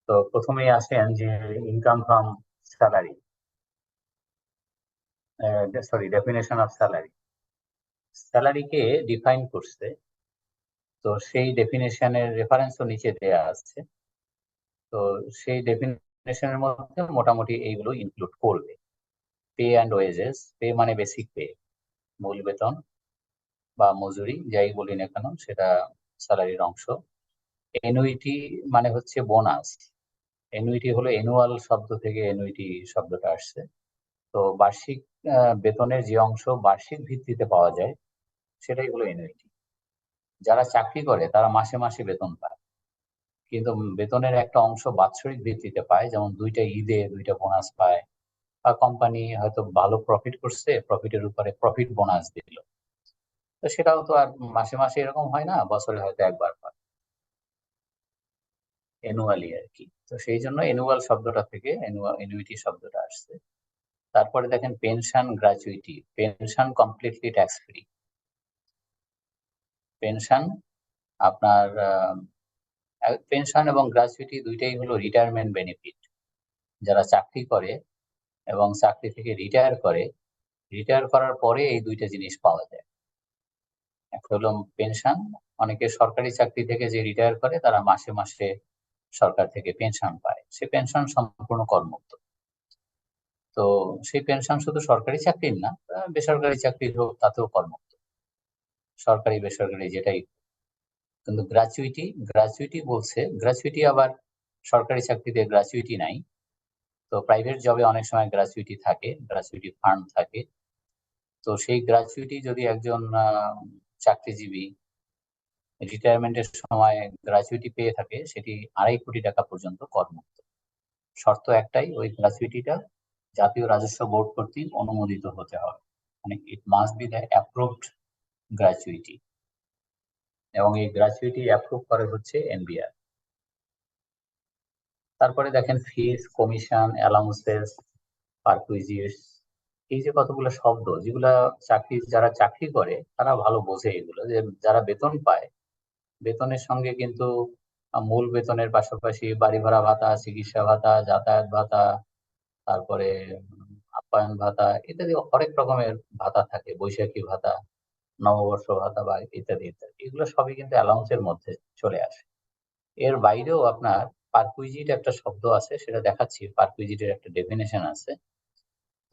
তো প্রথমেই আসেন যে income from salary, sorry definition of salary. স্যালারিকে ডিফাইন করছে, তো সেই ডেফিনেশনের রেফারেন্সও নিচে দেয়া আছে। তো সেই ডেফিনেশনের মধ্যে মোটামুটি এইগুলো ইনক্লুড করবে। পে অ্যান্ড ওয়েজেস, পে মানে বেসিক পে, মূল বেতন বা মজুরি যাই বলি না কেন সেটা স্যালারির অংশ। এনুইটি মানে হচ্ছে বোনাস। এনুইটি হলো অ্যানুয়াল শব্দ থেকে এনুইটি শব্দটা আসছে। তো বার্ষিক বেতনের যে অংশ বার্ষিক ভিত্তিতে পাওয়া যায় সেটাই হলো এনুইটি। যারা চাকরি করে তারা মাসে মাসে বেতন পায়, কিন্তু বেতনের একটা অংশ বাৎসরিক ভিত্তিতে পায়, যেমন দুইটা ঈদে দুইটা বোনাস পায়, বা কোম্পানি হয়তো ভালো প্রফিট করছে, প্রফিটের উপরে প্রফিট বোনাস দিল। তো সেটাও তো আর মাসে মাসে এরকম হয় না, বছরে হয়তো একবার পায়, অ্যানুয়ালি আর কি। তো সেই জন্য অ্যানুয়াল শব্দটা থেকে এনুইটি শব্দটা আসছে। তারপরে দেখেন pension gratuity. Pension completely tax free. Pension আপনার পেনশন এবং গ্র্যাচুইটি দুইটাই হলো রিটায়ারমেন্ট বেনিফিট। যারা চাকরি করে এবং চাকরি থেকে রিটায়ার করে, রিটায়ার করার পরে এই দুইটা জিনিস পাওয়া যায়। একটা হলো পেনশন, অনেকে সরকারি চাকরি থেকে যে রিটায়ার করে তারা মাসে মাসে সরকার থেকে পেনশন পায়, সে পেনশন সম্পূর্ণ করমুক্ত। তো সেই পেনশন শুধু সরকারি চাকরির না, বেসরকারি চাকরির হোক তাতেও করমুক্ত, সরকারি বেসরকারি যেটাই। কিন্তু গ্র্যাচুইটি, গ্র্যাচুইটি বলছে, গ্র্যাচুইটি আবার সরকারি চাকরিতে গ্র্যাচুইটি নাই। তো প্রাইভেট জবে অনেক সময় গ্র্যাচুইটি থাকে, গ্র্যাচুইটি ফান্ড থাকে। তো সেই গ্র্যাচুইটি যদি একজন চাকরিজীবী রিটায়ারমেন্টের সময় গ্র্যাচুইটি পেয়ে থাকে, সেটি 2.5 কোটি টাকা পর্যন্ত করমুক্ত। শর্ত একটাই, ওই গ্র্যাচুইটিটা জাতীয় রাজস্ব বোর্ড কর্তৃক অনুমোদিত হতে হবে, মানে it must be the approved gratuity, এবং এই গ্র্যাচুইটি অ্যাপ্রুভ করে হচ্ছে এনবিআর। তারপরে দেখেন ফিস, কমিশন, অ্যালাউন্সেস, পারকুইজিটস, এই যে কতগুলো শব্দ, যেগুলা যারা চাকরি করে তারা ভালো বোঝে এগুলো, যে যারা বেতন পায় বেতনের সঙ্গে কিন্তু মূল বেতনের পাশাপাশি বাড়ি ভাড়া ভাতা, চিকিৎসা ভাতা, যাতায়াত ভাতা, তারপরে আপ্যায়ন ভাতা ইত্যাদি অনেক রকমের ভাতা থাকে, বৈশাখী ভাতা, নববর্ষ ভাতা বা ইত্যাদি ইত্যাদি, এগুলো সবই কিন্তু অ্যালাউন্সের মধ্যে চলে আসে। এর বাইরেও আপনার পারকুইজিট একটা শব্দ আছে, সেটা দেখাচ্ছি। পারকুইজিটের একটা ডেফিনেশন আছে,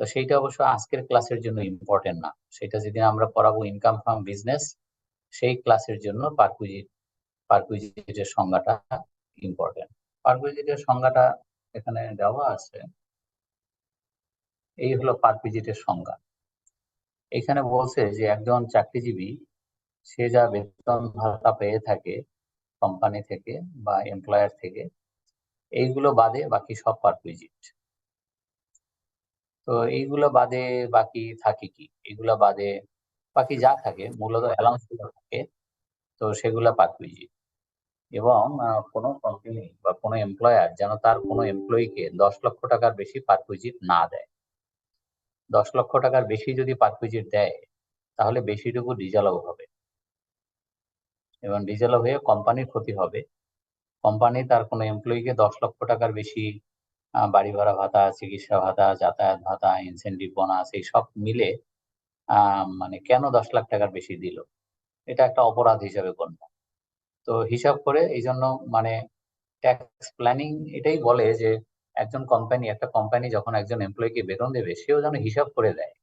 তো সেইটা অবশ্য আজকের ক্লাসের জন্য ইম্পর্টেন্ট না, সেটা যেদিন আমরা পড়াবো ইনকাম ফ্রম বিজনেস সেই ক্লাসের জন্য পারকুইজিটের সংজ্ঞাটা ইম্পর্টেন্ট। পারকুইজিটের সংজ্ঞাটা এখানে দেওয়া আছে, এই হলো পারকুইজিটের সংজ্ঞা। এখানে বলছে যে একজন চাকরিজীবী সে যা বেতন ভাতা পেয়ে থাকে কোম্পানি থেকে বা এমপ্লয়ার থেকে, এইগুলো বাদে বাকি সব পারকুইজিট। তো এইগুলো বাদে বাকি থাকে কি, এগুলো বাদে বাকি যা থাকে মূলত অ্যালাউন্স থাকে, তো সেগুলা পারকুইজিট। এবং কোনো কোম্পানি বা কোনো এমপ্লয়ার যেন তার কোনো এমপ্লয়িকে 10 লক্ষ টাকার বেশি পারকুইজিট না দেয়। 10 লক্ষ টাকার বেশি যদি পারকুইজিট দেয় তাহলে বেশিটুকু ডিজালভ হবে, এবং ডিজালভ হয়ে কোম্পানির ক্ষতি হবে। কোম্পানি তার কোনো এমপ্লয়িকে 10 লক্ষ টাকার বেশি বাড়ি ভাড়া ভাতা, চিকিৎসা ভাতা, যাতায়াত ভাতা, ইনসেনটিভ বোনাস এই সব মিলে মানে কেন 10 লাখ টাকার বেশি দিল, এটা একটা অপরাধ হিসাবে গণ্য। তো হিসাব করে এই জন্য মানে ট্যাক্স প্ল্যানিং এটাই বলে যে একটা কোম্পানি যখন একজন এমপ্লয়িকে বেতন দেবে সেও যেন হিসাব করে দেয়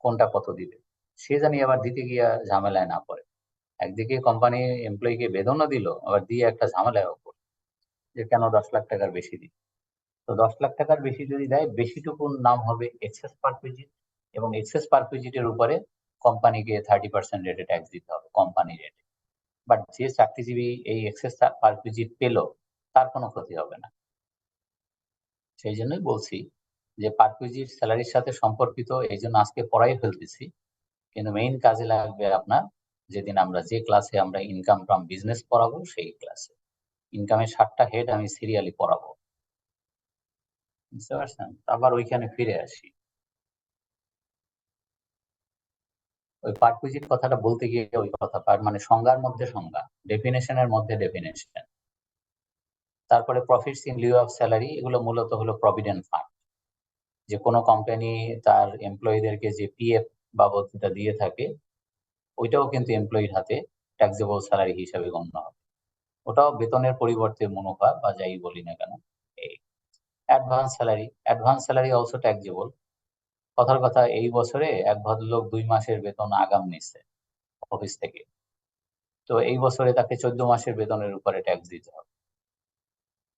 কোনটা কত দিবে, সে জানি আবার দিতে গিয়ে ঝামেলায় না পড়ে। একদিকে কোম্পানি এমপ্লয়িকে বেতনও দিল, আবার দিয়ে একটা ঝামেলায় পড়ে যে কেন 10 লাখ টাকার বেশি দিল। তো 10 লাখ টাকার বেশি যদি দেয়, বেশিটুকুর নাম হবে এক্সেস পারকুইজিট, এবং এক্সেস পারকুইজিটের উপরে কোম্পানিকে 30% রেটে ট্যাক্স দিতে হবে, কোম্পানি রেটে। বাট যে চাকরিজীবী এই এক্সেস পারকুইজিট পেল তার কোনো ক্ষতি হবে না। সেই জন্যই বলছি যে পারকুইজিট স্যালারির সাথে সম্পর্কিত, এই জন্য আজকে পড়াই ফেলতেছি, কিন্তু মেইন কাজে লাগবে আপনার যেদিন আমরা যে ক্লাসে আমরা ইনকাম ফ্রম বিজনেস পড়াবো সেই ক্লাসে। ইনকামের 7টা হেড আমি সিরিয়ালি পড়াবো, বুঝতে পারছেন? আবার ওইখানে ফিরে আসি, ওই পারকুইজিট কথাটা বলতে গিয়ে ওই কথা মানে সংজ্ঞার মধ্যে সংজ্ঞা, ডেফিনেশনের মধ্যে ডেফিনেশন। তারপরে profits in Liu of salary, এগুলো মূলত হলো প্রভিডেন্ট ফান্ড। যে কোনো কোম্পানি তার এমপ্লয়ীদেরকে যে পিএফ বাবদ যেটা দিয়ে থাকে, ওইটাও কিন্তু এমপ্লয়ির হাতে ট্যাক্সেবল স্যালারি হিসাবে গণ্য হবে। ওটাও বেতনের পরিবর্তে মুনাফা বা যাই বলি না কেন। এই অ্যাডভান্স স্যালারি অলসো ট্যাক্সেবল। কথার কথা, এই বছরে এক ভদ্রলোক 2 মাসের বেতন আগাম নিচ্ছে অফিস থেকে, তো এই বছরে তাকে 14 মাসের বেতনের উপরে ট্যাক্স দিতে হবে,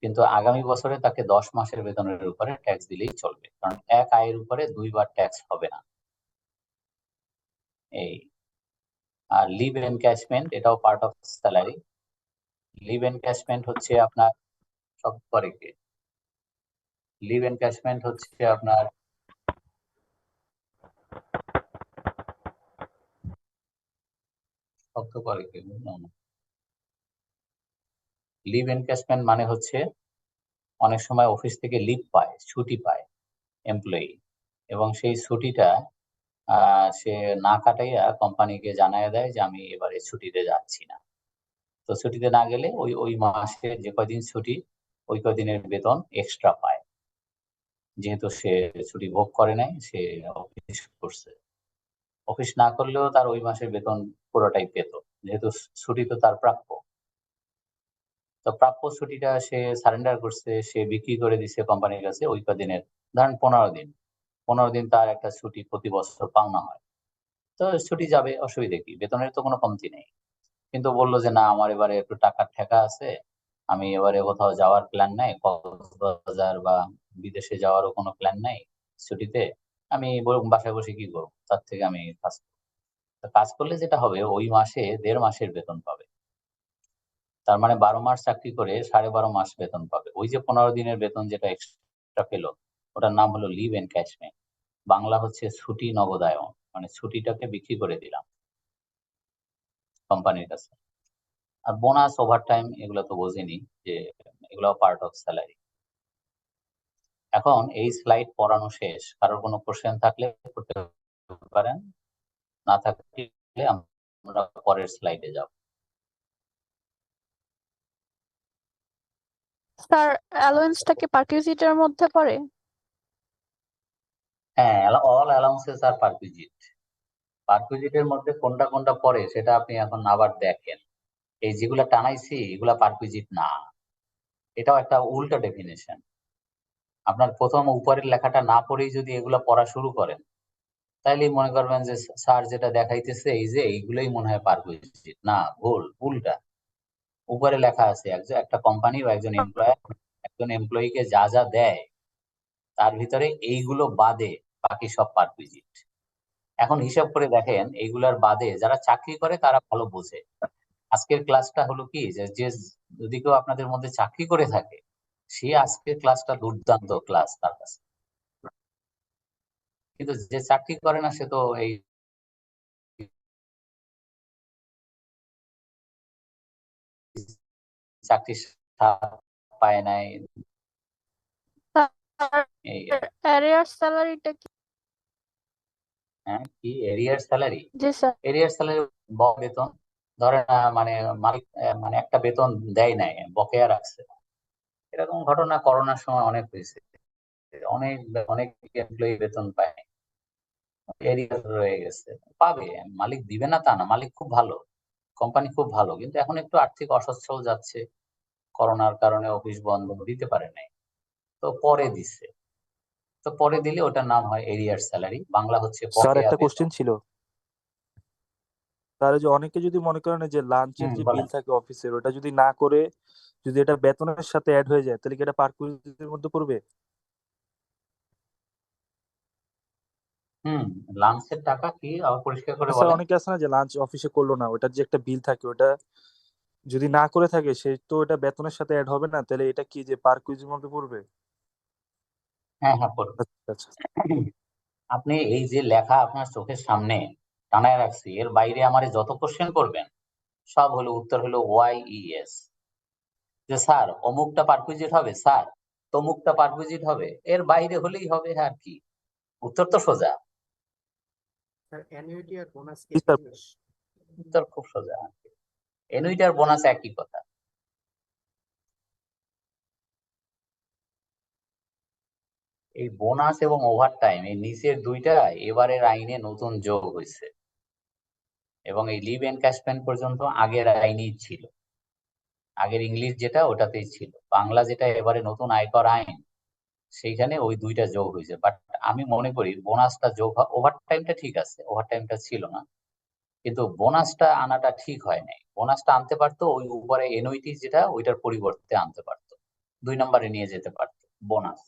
কিন্তু আগামী বছরে তাকে 10 মাসের বেতনের উপরে ট্যাক্স দিলেই চলবে, কারণ এক আয়ের উপরে 2 বার ট্যাক্স হবে না। এই আর লিভ এনক্যাশমেন্ট, এটাও part of salary. Leave encashment হচ্ছে আপনার সব করে কে? লিভ এনক্যাশমেন্ট হচ্ছে আপনার শব্দ করে কে? লিভ এনক্যাশমেন্ট মানে হচ্ছে অনেক সময় অফিস থেকে লিভ পায়, ছুটি পায় এমপ্লয়ি, এবং সেই ছুটিটা সে না কাটাইয়া কোম্পানিকে জানায় দেয় যে আমি এবারে ছুটিতে যাচ্ছি না। তো ছুটিতে না গেলে ওই ওই মাসে যে কয়দিন ছুটি, ওই কয়দিনের বেতন এক্সট্রা পায়, যেহেতু সে ছুটি ভোগ করে নাই, সে অফিস করছে। অফিস না করলেও তার ওই মাসের বেতন পুরোটাই পেত, যেহেতু ছুটি তো তার প্রাপ্য। তো প্রাপ্য ছুটিটা সে সারেন্ডার করছে, সে বিক্রি করে দিছে কোম্পানির কাছে ওই কদিনের, ধরেন 15 দিন। 15 দিন তার একটা ছুটি প্রতি বছর পাওনা হয়, তো ছুটি যাবে, অসুবিধা কি? বেতনের তো কোনো কমতি নেই। কিন্তু বললো যে না, আমার এবারে একটু টাকার ঠেকা আছে, আমি এবারে কোথাও যাওয়ার প্ল্যান নাই, কক্সবাজার বা বিদেশে যাওয়ারও কোনো প্ল্যান নাই ছুটিতে, আমি বাসায় বসে কি করবো, তার থেকে আমি কাজ করবো। তো কাজ করলে যেটা হবে, ওই মাসে 1.5 মাসের বেতন পাবে। তার মানে 12 মাস চাকরি করে 12.5 মাস বেতন পাবে। ওই যে 15 দিনের বেতন যেটা এক্সট্রা পেলো, ওটার নাম হলো লিভ এনক্যাশমেন্ট। বাংলা হচ্ছে ছুটি নগদায়ন, মানে ছুটিটাকে বিক্রি করে দিলাম কোম্পানির কাছে। আর বোনাস, ওভারটাইম, এগুলো তো বোঝেনি যে এগুলো পার্ট অফ স্যালারি। এখন এই স্লাইড পড়ানো শেষ, কারোর কোনো কোশ্চেন থাকলে করতে পারেন, না থাকলে আমরা পরের স্লাইডে যাব। স্যার, অ্যালাউন্সটা কি পারকিউজিটের মধ্যে পড়ে? হ্যাঁ, অল অ্যালাউন্সেস আর পারকুইজিট। পারকুইজিটের মধ্যে কোনটা কোনটা পড়ে সেটা আপনি এখন আবার দেখেন। এই যেগুলা টানাইছি এগুলা পারকুইজিট না, এটাও একটা উল্টা ডেফিনেশন। আপনার প্রথম উপরের লেখাটা না পড়েই যদি এগুলা পড়া শুরু করেন, তাইলেই মনে করবেন যে স্যার যেটা দেখাইতেছে এই যে এইগুলোই মনে হয় পারকুইজিট। না, ভুল, উল্টা। উপরে লেখা আছে একটা কোম্পানি বা একজন এমপ্লয়িকে যা যা দেয়, তার ভিতরে এইগুলো বাদে বাকি সব পারকুইজিট। এখন হিসাব করে দেখেন, এইগুলার বাদে যারা চাকরি করে তারা ভালো বোঝে। আজকের ক্লাসটা হলো কি, যে যদি কেউ আপনাদের মধ্যে চাকরি করে থাকে, সে আজকের ক্লাসটা দুর্দান্ত ক্লাস তার কাছে। কিন্তু যে চাকরি করে না, সে তো এই চাকরির স্বাদ পায় নাই। এই অ্যারিয়ার স্যালারিটা কি? হ্যাঁ, কি এরিয়ার স্যালারি? জি স্যার। এরিয়ার স্যালারি বেতন, ধরেন মানে মালিক মানে একটা বেতন দেয় নাই, বকেয়া রাখছে। এরকম ঘটনা করোনার সময় অনেক হয়েছে। অনেক অনেক এমপ্লয়ি বেতন পায়, এরিয়ার রয়ে গেছে। পাবে, মালিক দিবে না তা না, মালিক খুব ভালো, কোম্পানি খুব ভালো, কিন্তু এখন একটু আর্থিক অসচ্ছল যাচ্ছে, করোনার কারণে অফিস বন্ধ, দিতে পারে নাই, তো পরে দিচ্ছে। তো পরে দিলে ওটার নাম হয় এরিয়ার স্যালারি, বাংলা হচ্ছে স্যার, বকেয়া একটা বেতন। কোশ্চেন ছিল। তার যে অনেকে যদি মনে করেন যে লাঞ্চের যে বলেন। বিল থাকে অফিসের, ওটা যদি না করে যদি এটা বেতনের সাথে অ্যাড হয়ে যায়, তাহলে কি এটা পারকুইজিটের মধ্যে পড়বে? লাঞ্চের টাকা কি আবার পরিষ্কার করে স্যার, বলেন। অনেকে আছে না যে লাঞ্চ অফিসে করলো না, ওটার যে একটা বিল থাকে, ওটা যদি না করে থাকে, সে তো এটা বেতনের সাথে অ্যাড হবে না, তাহলে এটা কি যে পারকুইজিটের মধ্যে পড়বে? হ্যাঁ হ্যাঁ, পড়বে। আচ্ছা আচ্ছা। আপনি এই যে লেখা আপনার চোখের সামনে টানায় রাখছি, এর বাইরে আমার যত কোশ্চেন করবেন, সব হলো উত্তর হলো ওয়াইইএস। যে স্যার অমুকটা পারকুইজিট হবে, স্যার তমুকটা পারকুইজিট হবে, এর বাইরে হলেই হবে আর কি, উত্তর তো সোজা। স্যার, অ্যানুইটি আর বোনাস কি জি একই স্যার। জিনিস? উত্তর খুব সোজা। এনুইটি আর বোনাস একই কথা। এই বোনাস এবং ওভারটাইম এই নিচের দুইটা এবারের আইনে নতুন যোগ হয়েছে, এবং এই লিভ এনক্যাশমেন্ট পর্যন্ত আগের আইনেই ছিল। আগের ইংলিশ যেটা ওটাতেই ছিল, বাংলা যেটা এবারে নতুন আয়কর আইন সেইখানে ওই দুইটা যোগ হয়েছে। বাট আমি মনে করি বোনাসটা যোগ ওভারটাইমটা ঠিক আছে, ওভারটাইমটা ছিল না, কিন্তু বোনাসটা আনাটা ঠিক হয় নাই। বোনাসটা আনতে পারতো ওই উপরে এনওইটি যেটা ওইটার পরিবর্তে আনতে পারতো, 2 নম্বরে নিয়ে যেতে পারতো বোনাস।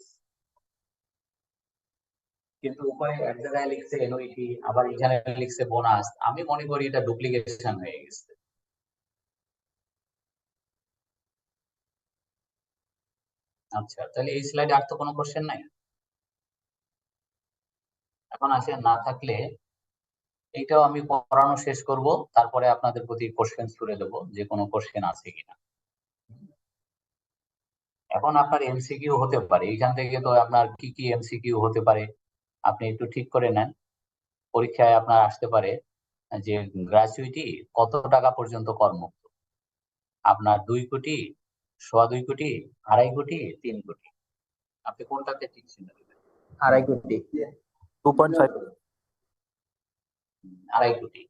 কিন্তু উপরে এক জায়গায় লিখছে এনওইটি, আবার এখানে লিখছে বোনাস। আমি মনে করি এটা ডুপ্লিকেশন হয়ে গেছে। আচ্ছা, তাহলে এই স্লাইডে আর তো কোনো কোশ্চেন নাই। এখন আসে, না থাকলে এইটাও আমি পড়ানো শেষ করব, তারপরে আপনাদের প্রতি কোশ্চেন ছুড়ে দেবো যে কোনো কোশ্চেন আছে কিনা। এখন আপনার এমসিকিউ হতে পারে, এইখান থেকে তো আপনার কি কি এমসিকিউ হতে পারে আপনি একটু ঠিক করে নেন। পরীক্ষায় আপনার আসতে পারে যে গ্র্যাচুইটি কত টাকা পর্যন্ত করমুক্ত, আপনার 2 কোটি, 2.25 কোটি, 2.5 কোটি, 3 কোটি, আপনি কোনটাতে ঠিক চিহ্ন দেবেন? 2.5 কোটি। 2.5 2.5 কোটি,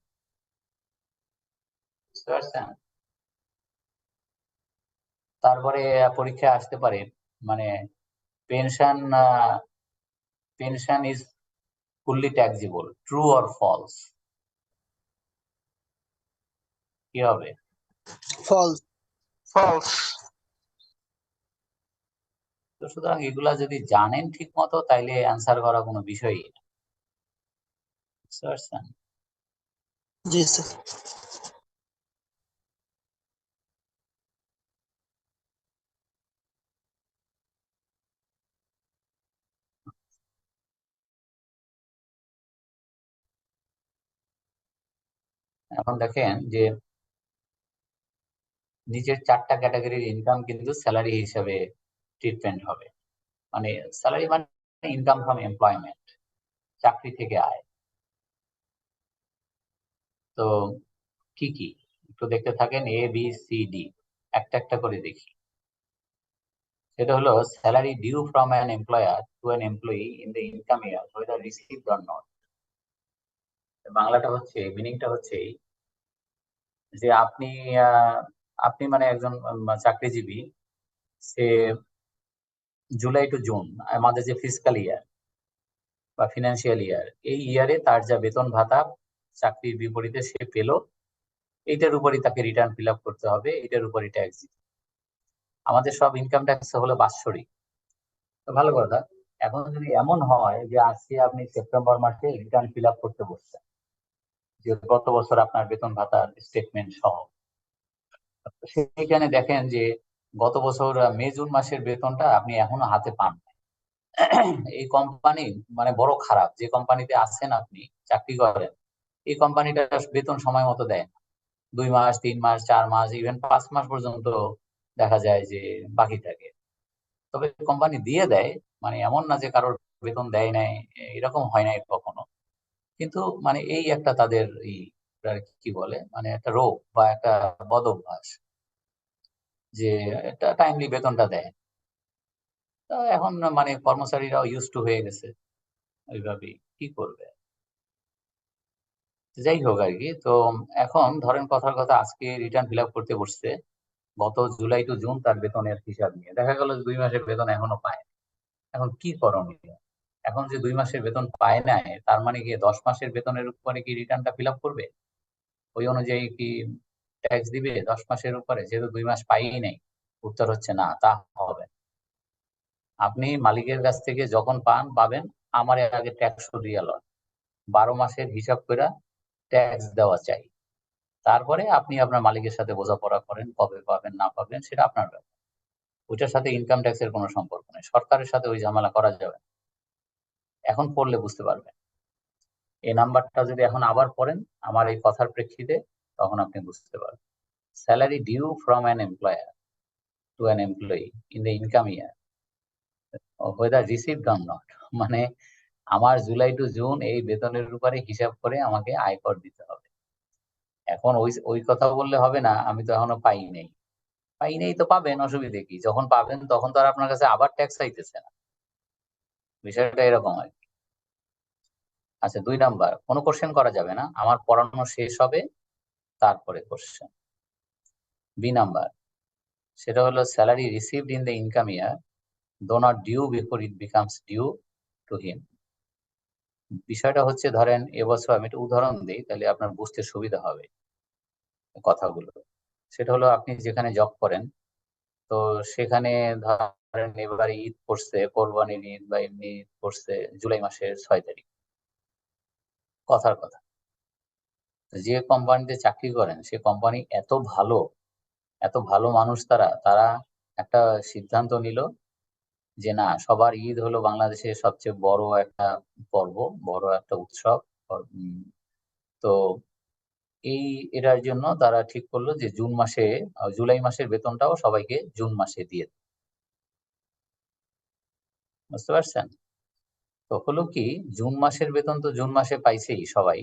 বুঝতে পারছেন? তারপরে পরীক্ষায় আসতে পারে মানে pension pension is fully taxable, true or false, কি হবে? ফলস। ফলস। তো সুতরাং এগুলা যদি জানেন ঠিক মতো তাইলে অ্যান্সার করা কোনো বিষয়ই না, বুঝতে পারছেন? জি স্যার। এখন দেখেন যে নিচের 4টা ক্যাটাগরির ইনকাম কিন্তু স্যালারি হিসাবে ট্রিটমেন্ট হবে। মানে স্যালারি মানে ইনকাম ফ্রম এমপ্লয়মেন্ট, চাকরি থেকে আয়। তো কি কি একটু দেখতে থাকেন, এ বি সি ডি, একটা একটা করে দেখি। সেটা হলো salary due from an employer to an employee in the income year whether received or not। বাংলাটা হচ্ছে, মিনিংটা হচ্ছে এই যে আপনি মানে একজন চাকরিজীবী, সে জুলাই টু জুন আমাদের যে ফিসকাল ইয়ার বা ফিনান্সিয়াল ইয়ার, এই ইয়ারে তার যা বেতন ভাতা চাকরির বিপরীতে সে পেল, এইটার উপরই তাকে রিটার্ন ফিল আপ করতে হবে, এটার উপরই ট্যাক্স দিতে। আমাদের সব ইনকাম ট্যাক্স হলো বাৎসরিক। তো ভালো কথা, এখন যদি এমন হয় যে আজকে আপনি সেপ্টেম্বর মাসে রিটার্ন ফিল আপ করতে বসছেন, যে গত বছর আপনার বেতন ভাতার স্টেটমেন্ট সহ, সেইখানে দেখেন যে গত বছর মে জুন মাসের বেতনটা আপনি এখনো হাতে পান নাই। এই কোম্পানি মানে বড় খারাপ, যে কোম্পানিতে আছেন আপনি চাকরি করেন, এই কোম্পানিটা বেতন সময় মতো দেয় না। 2 মাস, 3 মাস, 4 মাস, ইভেন 5 মাস পর্যন্ত দেখা যায় যে বাকি থাকে। তবে কোম্পানি দিয়ে দেয়, মানে এমন না যে কারোর বেতন দেয় নাই, এরকম হয় নাই কখনো। কিন্তু মানে এই একটা তাদের কি বলে, মানে একটা রোগ বা একটা বদ অভ্যাস, যে একটা টাইমলি বেতনটা দেয়। তো এখন মানে কর্মচারীরাও ইউজ টু হয়ে গেছে ওইভাবেই, কি করবে? যাই হোক আর কি। তো এখন ধরেন কথার কথা, আজকে রিটার্ন ফিল আপ করতে বসছে, গত জুলাই টু জুন তার বেতনের হিসাব নিয়ে দেখা গেল 2 মাসের বেতন এখনো পায়। এখন কি করণীয়? এখন যে 2 মাসের বেতন পায় না, তার মানে কি 10 মাসের বেতনের উপরে কি রিটার্নটা ফিল আপ করবে? ওই অনুযায়ী কি ট্যাক্স দিবে 10 মাসের উপরে, যেহেতু 2 মাস পাইই নাই? উত্তর হচ্ছে না, তা হবে। আপনি মালিকের কাছ থেকে যখন পাবেন, আমার আগে ট্যাক্স দিয়ে লন, 12 মাসের হিসাব করে ট্যাক্স দেওয়া চাই। তারপরে আপনি আপনার মালিকের সাথে বোঝাপড়া করেন, কবে পাবেন না পাবেন সেটা আপনার ব্যাপার। ওইটার সাথে ইনকাম ট্যাক্সের কোনো সম্পর্ক নেই, সরকারের সাথে ওই ঝামেলা করা যাবে না। এখন পড়লে বুঝতে পারবেন। এই নাম্বারটা যদি এখন আবার পড়েন আমার এই কথার প্রেক্ষিতে, তখন আপনি বুঝতে পারবেন। Salary due from an employer to an employee in the income year whether received or not, মানে আমার জুলাই টু জুন এই বেতনের উপরে হিসাব করে আমাকে আয়কর দিতে হবে। এখন ওই ওই কথা বললে হবে না, আমি তো এখনো পাই নাই। তো পাবেন, অসুবিধে কি? যখন পাবেন তখন তো আর আপনার কাছে আবার ট্যাক্স চাইতেছে না। বিষয়টা এরকম আর কি। আচ্ছা, 2 নাম্বার, কোনো কোশ্চেন করা যাবে না, আমার পড়ানো শেষ হবে তারপরে কোশ্চেন। বি নাম্বার, সেটা হলো salary received in the income year though not due before it becomes due to him. বিষয়টা হচ্ছে, ধরেন এবছর আমি একটা উদাহরণ দিই, তাহলে আপনার বুঝতে সুবিধা হবে কথাগুলো। সেটা হলো, আপনি যেখানে জব করেন, তো সেখানে ধরেন এবারে ঈদ পড়ছে, কোরবানির ঈদ বা এমনি ঈদ পড়ছে জুলাই মাসের 6 তারিখ, কথার কথা। তো যে কোম্পানিতে চাকরি করেন সে কোম্পানি এত ভালো মানুষ, তারা তারা একটা সিদ্ধান্ত নিল যে না, সবার ঈদ হলো বাংলাদেশের সবচেয়ে বড় একটা পর্ব, বড় একটা উৎসব। তো এটার জন্য তারা ঠিক করলো যে জুন মাসে, জুলাই মাসের বেতনটাও সবাইকে জুন মাসে দিয়ে দেবে। বুঝতে পারছেন? তো হলো কি, জুন মাসের বেতন তো জুন মাসে পাইছেই সবাই,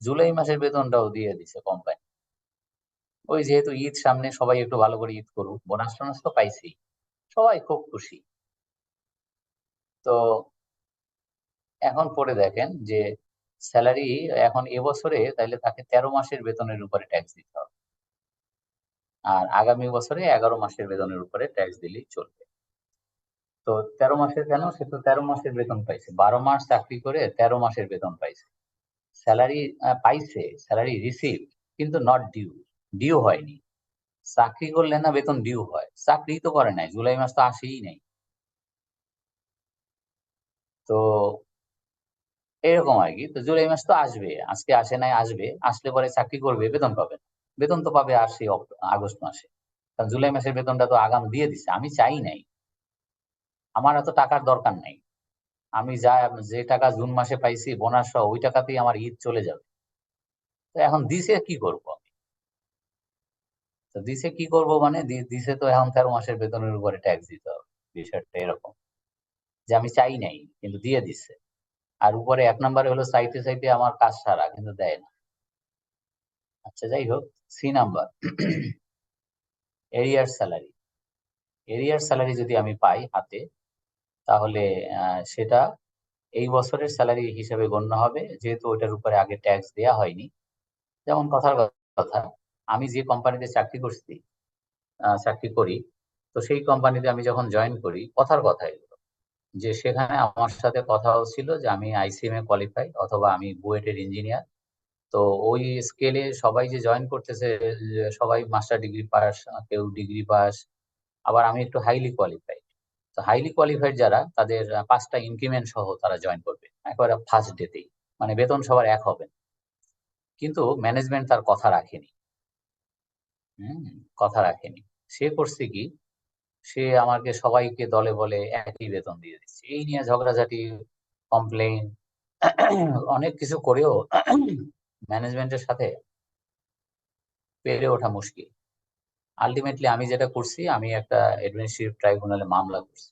জুলাই মাসের বেতনটাও দিয়ে দিছে কোম্পানি। ওই যেহেতু ঈদ সামনে, সবাই একটু ভালো করে ঈদ করুক, বোনাস টোনাস তো পাইছেই, সবাই খুব খুশি। তো এখন পড়ে দেখেন যে স্যালারি এখন এবছরে তাইলে তাকে 13 মাসের বেতনের উপরে ট্যাক্স দিতে হবে, আর আগামী বছরে 11 মাসের বেতনের উপরে ট্যাক্স দিলেই চলবে। তো 13 মাসের কেন? সে তো 13 মাসের বেতন পাইছে, 12 মাস চাকরি করে 13 মাসের বেতন পাইছে। স্যালারি পাইছে, স্যালারি রিসিভ, কিন্তু নট ডিউ, ডিউ হয়নি। চাকরি করলে না বেতন ডিউ হয়, চাকরি তো করে নাই, জুলাই মাস তো আসেই নাই। তো এরকম আর কি। তো জুলাই মাস তো আসবে, আজকে আসে নাই, আসবে, আসলে পরে চাকরি করবে, বেতন পাবে না। বেতন তো পাবে আর সেই আগস্ট মাসে, কারণ জুলাই মাসের বেতনটা তো আগাম দিয়ে দিছে। আমি চাই নাই, আমার এত টাকার দরকার নাই, আমি যে টাকা জুন মাসে পাইছি বোনাস সহ, ওই টাকাতেই আমার ঈদ চলে যাবে। তো এখন দিছে কি করব আমি? তো দিছে কি করব মানে, দিছে তো এখন 13 মাসের বেতনের উপরে ট্যাক্স দিতে হবে। বিষয়টা এরকম যে আমি চাই নাই কিন্তু দিয়ে দিচ্ছে। আর উপরে 1 নম্বরে হলো চাইতে চাইতে আমার কাজ সারা, কিন্তু দেয় না। আচ্ছা, যাই হোক। সি নাম্বার, এরিয়ার স্যালারি। এরিয়ার স্যালারি যদি আমি পাই হাতে, তাহলে সেটা এই বছরের স্যালারি হিসেবে গণ্য হবে, যেহেতু ওটার উপরে আগে ট্যাক্স দেওয়া হয়নি। যেমন কথার কথা, আমি যে কোম্পানিতে চাকরি করি, তো সেই কোম্পানিতে আমি যখন জয়েন করি, কথার কথা এগুলো, যে সেখানে আমার সাথে কথা হচ্ছিল যে আমি আইসিএম এ কোয়ালিফাই অথবা আমি বুয়েটের ইঞ্জিনিয়ার। তো ওই স্কেলে সবাই যে জয়েন করতেছে, যে সবাই মাস্টার ডিগ্রি পাস, কেউ ডিগ্রি পাস, আবার আমি একটু হাইলি কোয়ালিফাইড। তো হাইলি কোয়ালিফাইড যারা, তাদের 5টা ইনক্রিমেন্ট সহ তারা জয়েন করবে একেবারে ফার্স্ট ডেতেই, মানে বেতন সবার এক হবে। কিন্তু ম্যানেজমেন্ট তার কথা রাখেনি। কথা রাখেনি। সে করছে কি, সে আমাকে সবাইকে দলে বলে একই বেতন দিয়ে দিচ্ছে। এই নিয়ে ঝগড়াঝাটি, কমপ্লেইন, অনেক কিছু করেও ম্যানেজমেন্টের সাথে পেরে ওঠা মুশকিল। আলটিমেটলি আমি যেটা করছি, আমি একটা অ্যাডমিনিস্ট্রেটিভ ট্রাইব্যুনালে মামলা করছি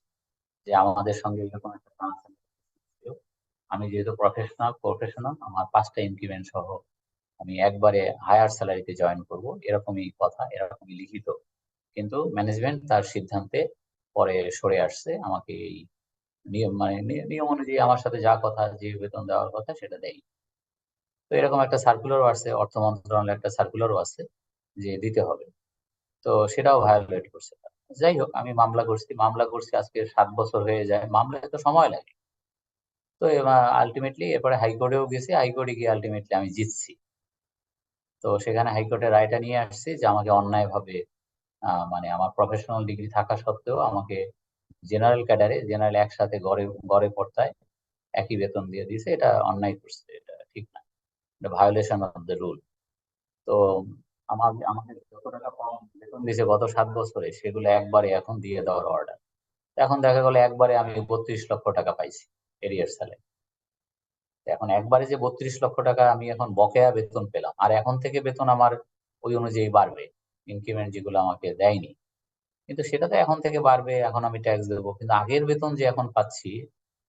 যে আমাদের সঙ্গে এরকম একটা ট্রান্সাকশন ছিল। আমি যেহেতু প্রফেশনাল, আমার 5টা ইনক্রিমেন্ট সহ আমি একবারে হায়ার স্যালারিতে জয়েন করব, এরকমই কথা, এরকমই লিখিত। কিন্তু ম্যানেজমেন্ট তার সিদ্ধান্তে পরে সরে আসছে, আমাকে এই নিয়ম মানে নিয়ম অনুযায়ী আমার সাথে যা কথা, যে বেতন দেওয়ার কথা সেটা দেয়। তো এরকম একটা সার্কুলারও আছে, অর্থ মন্ত্রণালয়ের একটা সার্কুলারও আছে যে দিতে হবে। তো সেটাও ভায়োলেট করছে তারা। যাই হোক, আমি মামলা করছি আজকে 7 বছর হয়ে যায়। মামলায় তো সময় লাগে। তো আলটিমেটলি এরপরে হাইকোর্টেও গেছি, হাইকোর্টে গিয়ে আলটিমেটলি আমি জিতছি। তো সেখানে হাইকোর্টের রায়টা নিয়ে আসছি যে আমাকে অন্যায়ভাবে, মানে আমার প্রফেশনাল ডিগ্রি থাকা সত্ত্বেও আমাকে জেনারেল ক্যাডারে, জেনারেল একসাথে গড়ে গড়ে পড়তায় একই বেতন দিয়ে দিয়েছে। এটা অন্যায় করছে, এটা ঠিক না, এটা ভায়োলেশন অফ দ্য রুল। তো আমাকে যত টাকা কম বেতন দিয়েছে গত 7 বছরে, সেগুলো একবারে এখন দিয়ে দেওয়ার অর্ডার। এখন দেখা গেল একবারে আমি 32 লক্ষ টাকা পাইছি এরিয়ার স্যালারি। এখন একবারে যে 32 লক্ষ টাকা আমি এখন বকেয়া বেতন পেলাম, আর এখন থেকে বেতন আমার ওই অনুযায়ী বাড়বে, ইনক্রিমেন্ট যেগুলো আমাকে দেয়নি। কিন্তু সেটা তো এখন থেকে বাড়বে, এখন আমি ট্যাক্স দেবো, কিন্তু আগের বেতন যে এখন পাচ্ছি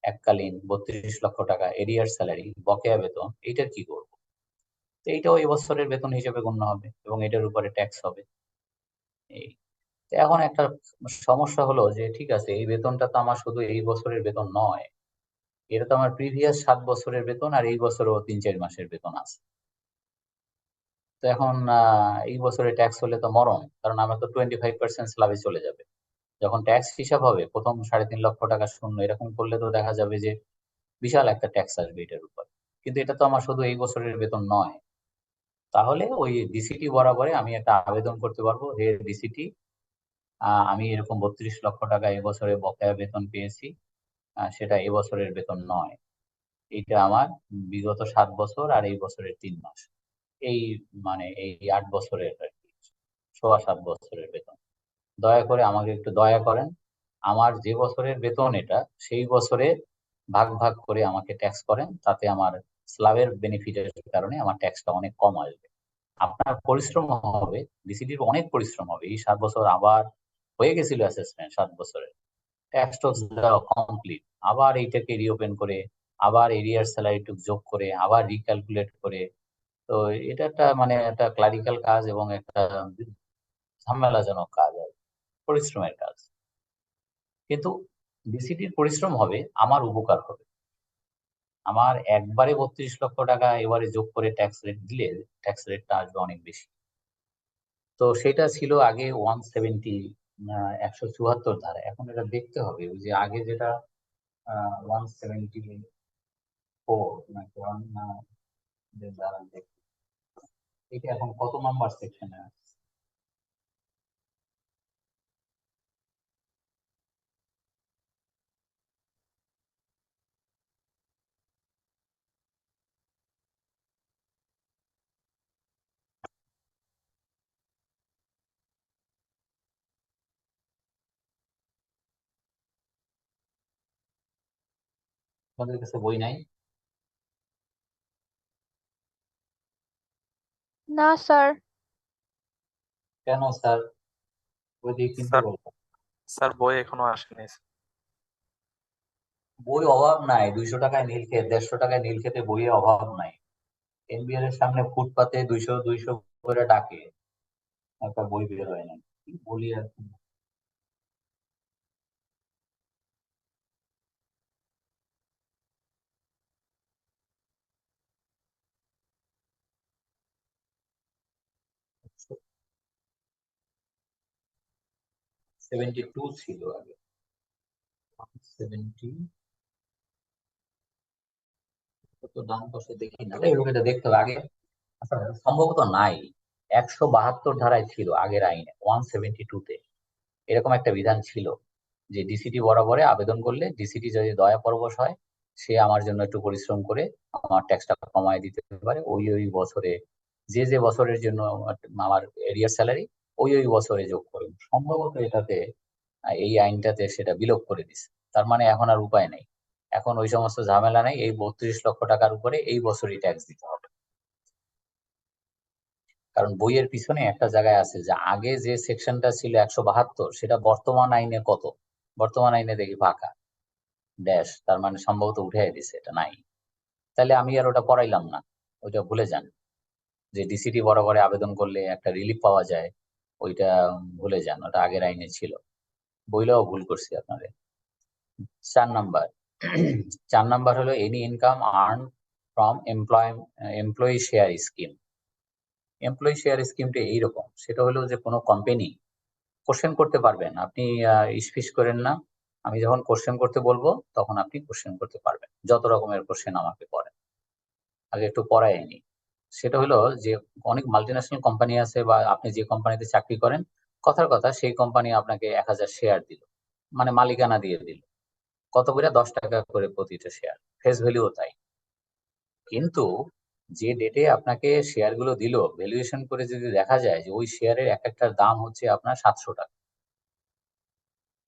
এককালীন 32 লক্ষ টাকা এরিয়ার স্যালারি, বকেয়া বেতন, এইটার কি করবো? তো এইটাও এবছরের বেতন হিসেবে গণ্য হবে এবং এটার উপরে ট্যাক্স হবে। এই তো এখন একটা সমস্যা হলো যে ঠিক আছে, এই বেতনটা তো আমার শুধু এই বছরের বেতন নয়, এটা তো আমার প্রিভিয়াস 7 বছরের বেতন, আর এই বছরও 3-4 মাসের বেতন আছে। তো এখন এই বছরে ট্যাক্স হলে তো মরণ, কারণ আমার তো 25% স্ল্যাবে চলে যাবে। যখন ট্যাক্স হিসাব হবে প্রথম 3.5 লক্ষ টাকা শূন্য, এরকম করলে তো দেখা যাবে যে বিশাল একটা ট্যাক্স আসবে এটার উপর। কিন্তু এটা তো আমার শুধু এই বছরের বেতন নয়। তাহলে ওই ডিসিটি বরাবরে আমি একটা আবেদন করতে পারবো, হে ডিসিটি, আমি এরকম 32 লক্ষ টাকা এবছরে বকেয়া বেতন পেয়েছি, সেটা এবছরের বেতন নয়, এটা আমার বিগত 7 বছর আর এই বছরের 3 মাস, এই মানে এই 8 বছরের আর কি, 7.25 বছরের বেতন। দয়া করে আমাকে একটু দয়া করেন, আমার যে বছরের বেতন এটা, সেই বছরে ভাগ ভাগ করে আমাকে ট্যাক্স করেন, তাতে আমার স্ল্যাবের বেনিফিটের কারণে আমার ট্যাক্সটা অনেক কম আসবে। আপনার পরিশ্রম হবে, ডিসিডির অনেক পরিশ্রম হবে। এই 7 বছর আবার হয়ে গেছিল অ্যাসেসমেন্ট, 7 বছরের ট্যাক্স টক্স দেওয়া কমপ্লিট, আবার এইটাকে রিওপেন করে, আবার এরিয়ার স্যালারিটুক যোগ করে, আবার রিক্যালকুলেট করে। তো এটা একটা মানে একটা ক্লারিক্যাল কাজ এবং একটা ঝামেলাজনক কাজ, আর পরিশ্রমের কাজ। কিন্তু ডিসিটির পরিশ্রম হবে, আমার উপকার হবে। আমার একবারে 32 লক্ষ টাকা এবারে যোগ করে ট্যাক্স রেট দিলে ট্যাক্স রেটটা আসবে অনেক বেশি। তো সেটা ছিল আগে 170, 174 ধারা। এখন এটা দেখতে হবে ওই যে আগে যেটা 174 নাকি দাঁড়ান দেখি, এটা এখন কত নাম্বার সেকশনে আছে। আপনাদের কাছে বই নাই? না স্যার। কেন স্যার? বই দিয়ে কিনতে স্যার বলবো। স্যার বই এখনো আসেনি। বই অভাব নাই, 200 টাকায় নীলক্ষেত, 150 টাকায় নীলক্ষেতে বইয়ের অভাব নাই। এনবিআর এর সামনে ফুটপাতে 200 করে ডাকে, একটা বই বের হয় না, কি বলি আর কি। একশো 72 ছিল আগে, 70 কত দাম কত দেখি না, এই বইটা দেখতে হবে আগে। আচ্ছা, সম্ভবত নাই, 172 ধারায় ছিল আগের আইনে, 172-তে এরকম একটা বিধান ছিল যে ডিসিটি বরাবরে আবেদন করলে ডিসিটি যদি দয়া পরবশ হয়, সে আমার জন্য একটু পরিশ্রম করে আমার ট্যাক্সটা কমায় দিতে পারে ওই ওই বছরে, যে যে বছরের জন্য আমার এরিয়ার স্যালারি ওই ওই বছরে যোগ করে। সম্ভবত এটাতে এই আইনটাতে সেটা বিলোপ করে দিছে। তার মানে এখন আর উপায় নেই, এখন ওই সমস্ত ঝামেলা নেই, এই 32 লক্ষ টাকার উপরে এই বছরই ট্যাক্স দিতে হবে। কারণ বইয়ের পিছনে একটা জায়গায় আছে যে আগে যে সেকশনটা ছিল 172, সেটা বর্তমান আইনে কত, বর্তমান আইনে দেখি ফাঁকা ড্যাশ, তার মানে সম্ভবত উঠে দিছে, এটা নাই। তাহলে আমি আর ওটা পড়াইলাম না, ওইটা ভুলে যান। যে ডিসিটি বরাবরে আবেদন করলে একটা রিলিফ পাওয়া যায়, ওইটা ভুলে যান, ওটা আগের আইনে ছিল। বইলেও ভুল করছি আপনাদের। 4 নাম্বার 4 নাম্বার হলো any income earn from employee share scheme. Employee share স্কিমটা এইরকম, সেটা হলো যে কোনো কোম্পানি কোশ্চেন করতে পারবেন, আপনি ইসফিস করেন না, আমি যখন কোশ্চেন করতে বলবো তখন আপনি কোশ্চেন করতে পারবেন, যত রকমের কোশ্চেন আমাকে করেন, আগে একটু পড়ায়নি। সেটা হলো যে অনেক মাল্টিন্যাশনাল কোম্পানি আছে, বা আপনি যে কোম্পানিতে চাকরি করেন, কথার কথা সেই কোম্পানি আপনাকে 1000 শেয়ার দিল, মানে মালিকানা দিয়ে দিল, কত করে 10 টাকা করে প্রতিটা শেয়ার, ফেস ভ্যালুও তাই। কিন্তু যে ডেটে আপনাকে শেয়ার গুলো দিল, ভ্যালুয়েশন করে যদি দেখা যায় যে ওই শেয়ারের এক একটার দাম হচ্ছে আপনার 700 টাকা,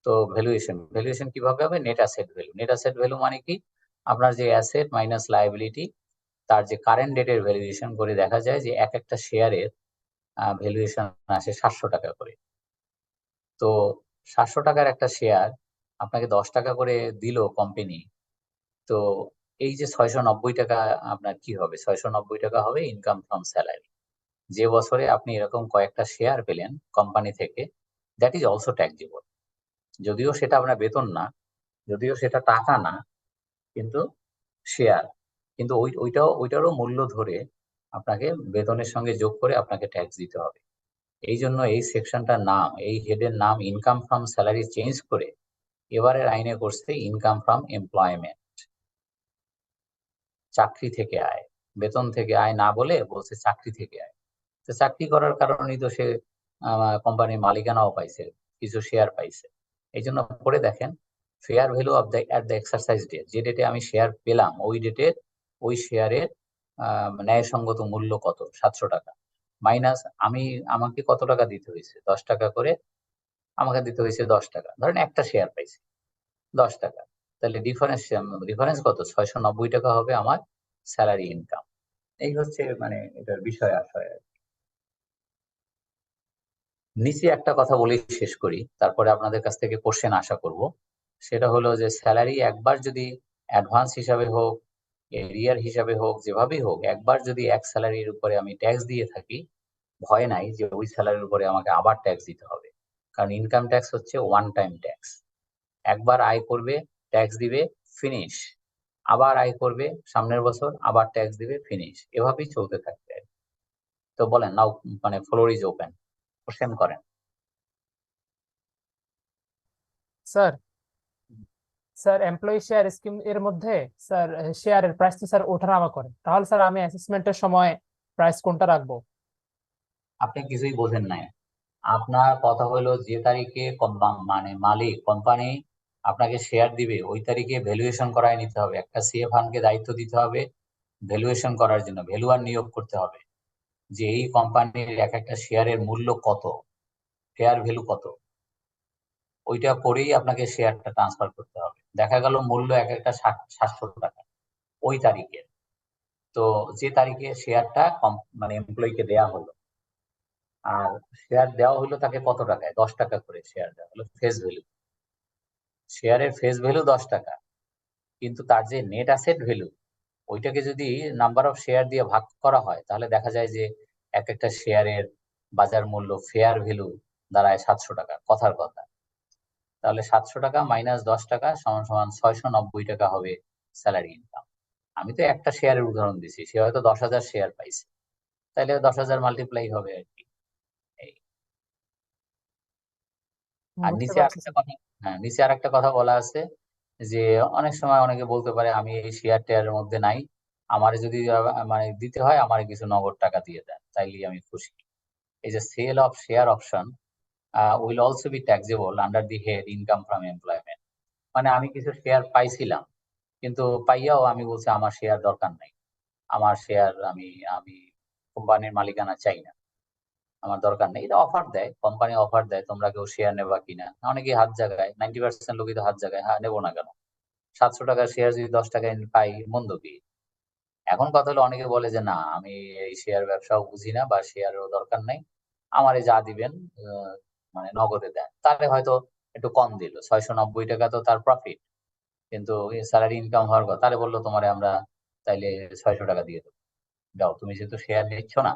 তো ভ্যালুয়েশন কিভাবে হবে? Net asset value. Net asset value মানে কি? আপনার যে অ্যাসেট মাইনাস লায়াবিলিটি, তার যে কারেন্ট ডেটের ভ্যালুয়েশন করে দেখা যায় যে এক একটা শেয়ারের ভ্যালুয়েশন আসে 700 টাকা করে। তো 700 টাকার একটা শেয়ার আপনাকে 10 টাকা করে দিল কোম্পানি, তো এই যে 690 টাকা আপনার কি হবে? 690 টাকা হবে ইনকাম ফ্রম স্যালারি। যে বছরে আপনি এরকম কয়েকটা শেয়ার পেলেন কোম্পানি থেকে, দ্যাট ইজ অলসো ট্যাক্সেবল। যদিও সেটা আপনার বেতন না, যদিও সেটা টাকা না, কিন্তু শেয়ার, কিন্তু ওইটারও মূল্য ধরে আপনাকে বেতনের সঙ্গে যোগ করে আপনাকে ট্যাক্স দিতে হবে। এই জন্য এই সেকশনটার নাম, এই হেডের নাম ইনকাম ফ্রম স্যালারি চেঞ্জ করে এবারের আইনে করছে ইনকাম ফ্রম এমপ্লয়মেন্ট, চাকরি থেকে আয়। বেতন থেকে আয় না বলে বলছে চাকরি থেকে আয়। তো চাকরি করার কারণেই তো সে কোম্পানির মালিকানাও পাইছে, কিছু শেয়ার পাইছে। এই জন্য পরে দেখেন fair value of the at the exercise day, যে ডেটে আমি শেয়ার পেলাম ওই ডেটের ওই শেয়ারের ন্যায়সঙ্গত মূল্য কত, 700 টাকা, মাইনাস আমাকে কত টাকা দিতে হয়েছে, 10 টাকা করে আমাকে দিতে হয়েছে 10 টাকা, ধরেন একটা শেয়ার পাইছি 10 টাকা, তাহলে ডিফারেন্স কত, 690 টাকা হবে আমার স্যালারি ইনকাম। এই হচ্ছে মানে এটার বিষয় আশয়। নিচে একটা কথা বলেই শেষ করি, তারপরে আপনাদের কাছ থেকে কোশ্চেন আশা করব। সেটা হলো যে স্যালারি একবার যদি অ্যাডভান্স হিসাবে হোক, এরিয়ার হিসাবে হোক, যেভাবেই হোক, একবার যদি এক স্যালারির উপরে আমি ট্যাক্স দিয়ে থাকি, ভয় নাই যে ওই স্যালারির উপরে আমাকে আবার ট্যাক্স দিতে হবে। কারণ ইনকাম ট্যাক্স হচ্ছে ওয়ান টাইম ট্যাক্স। একবার আয় করবে, ট্যাক্স দিবে, ফিনিশ। আবার আয় করবে সামনের বছর, আবার ট্যাক্স দিবে, ফিনিশ। এভাবেই চলতে থাকবে। তো বলেন নাও, মানে ফ্লোর ইজ ওপেন, কোশ্চেন করেন। Sir sir employee share scheme এর মধ্যে স্যার শেয়ারের প্রাইস তো স্যার ওঠানামা করে, তাহলে স্যার আমি অ্যাসেসমেন্টের সময় প্রাইস কোনটা রাখবো? আপনি কিছুই বোঝেন নাই। আপনার কথা হলো যে তারিখে মানে মালিক কোম্পানি আপনাকে শেয়ার দিবে ওই তারিখে ভ্যালুয়েশন করায় নিতে হবে। একটা সিএ ফান্ডকে দায়িত্ব দিতে হবে ভ্যালুয়েশন করার জন্য, ভ্যালুয়ার নিয়োগ করতে হবে যে এই কোম্পানির এক একটা শেয়ারের মূল্য কত, ফেয়ার ভ্যালু কত, ওইটা করেই আপনাকে শেয়ারটা ট্রান্সফার করতে হবে। দেখা গেল মূল্য এক একটা 700 টাকা ওই তারিখে, তো যে তারিখে শেয়ারটা মানে এমপ্লয়িকে দেয়া হলো, আর শেয়ার দেওয়া হলো তাকে কত টাকায়, 10 টাকা করে শেয়ার দেওয়া হলো ফেস ভ্যালু। শেয়ারের ফেস ভ্যালু 10 টাকা, কিন্তু তার যে নেট অ্যাসেট ভ্যালু ওইটাকে যদি নাম্বার অফ শেয়ার দিয়ে ভাগ করা হয়, তাহলে দেখা যায় যে এক একটা শেয়ারের বাজার মূল্য ফেয়ার ভ্যালু দাঁড়ায় 700 টাকা। কথার কথা, তাহলে 700 টাকা মাইনাস 10 টাকা সমান সমান 690 টাকা হবে স্যালারি ইনকাম। আমি তো একটা শেয়ারের উদাহরণ দিছি, সে হয়তো 10,000 শেয়ার পাইছে, তাহলে 10,000 মাল্টিপ্লাই হবে আর কি। এই আর বুঝতে নিচে পারছি আরেকটা স্যার। কথা, হ্যাঁ নিচে আরেকটা কথা বলা আছে যে অনেক সময় অনেকে বলতে পারে আমি এই শেয়ার টেয়ারের মধ্যে নাই, আমার যদি মানে দিতে হয় আমার কিছু নগদ টাকা দিয়ে দেন তাইলেই আমি খুশি। এই যে sale of share option will also be taxable under the head income from employment. মানে আমি কিছু শেয়ার পাইছিলাম, কিন্তু পাইয়াও আমি বলছি আমার শেয়ার দরকার নাই, আমার শেয়ার আমি আমি কোম্পানির মালিকানা চাই না, আমার দরকার নেই। এটা অফার দেয়, কোম্পানি অফার দেয় তোমরা কেউ শেয়ার নেবা কিনা, অনেকেই হাত জায়গায়, 90% লোকই তো হাত জায়গায়, হ্যাঁ নেবো না কেন, 700 টাকার শেয়ার যদি 10 টাকায় পাই মন্দ কি। এখন কথা হলো অনেকে বলে যে না আমি এই শেয়ার ব্যবসাও বুঝি না বা শেয়ারেরও দরকার নাই, আমারে যা দিবেন মানে নগদে দেন। তাহলে হয়তো একটু কম দিল, 690 টাকা তো তার প্রফিট, কিন্তু স্যালারি ইনকাম হওয়ার কথা, তাহলে বললো তোমারে আমরা তাইলে 600 টাকা দিয়ে দেবো, দাও তুমি যেহেতু শেয়ার নিচ্ছ না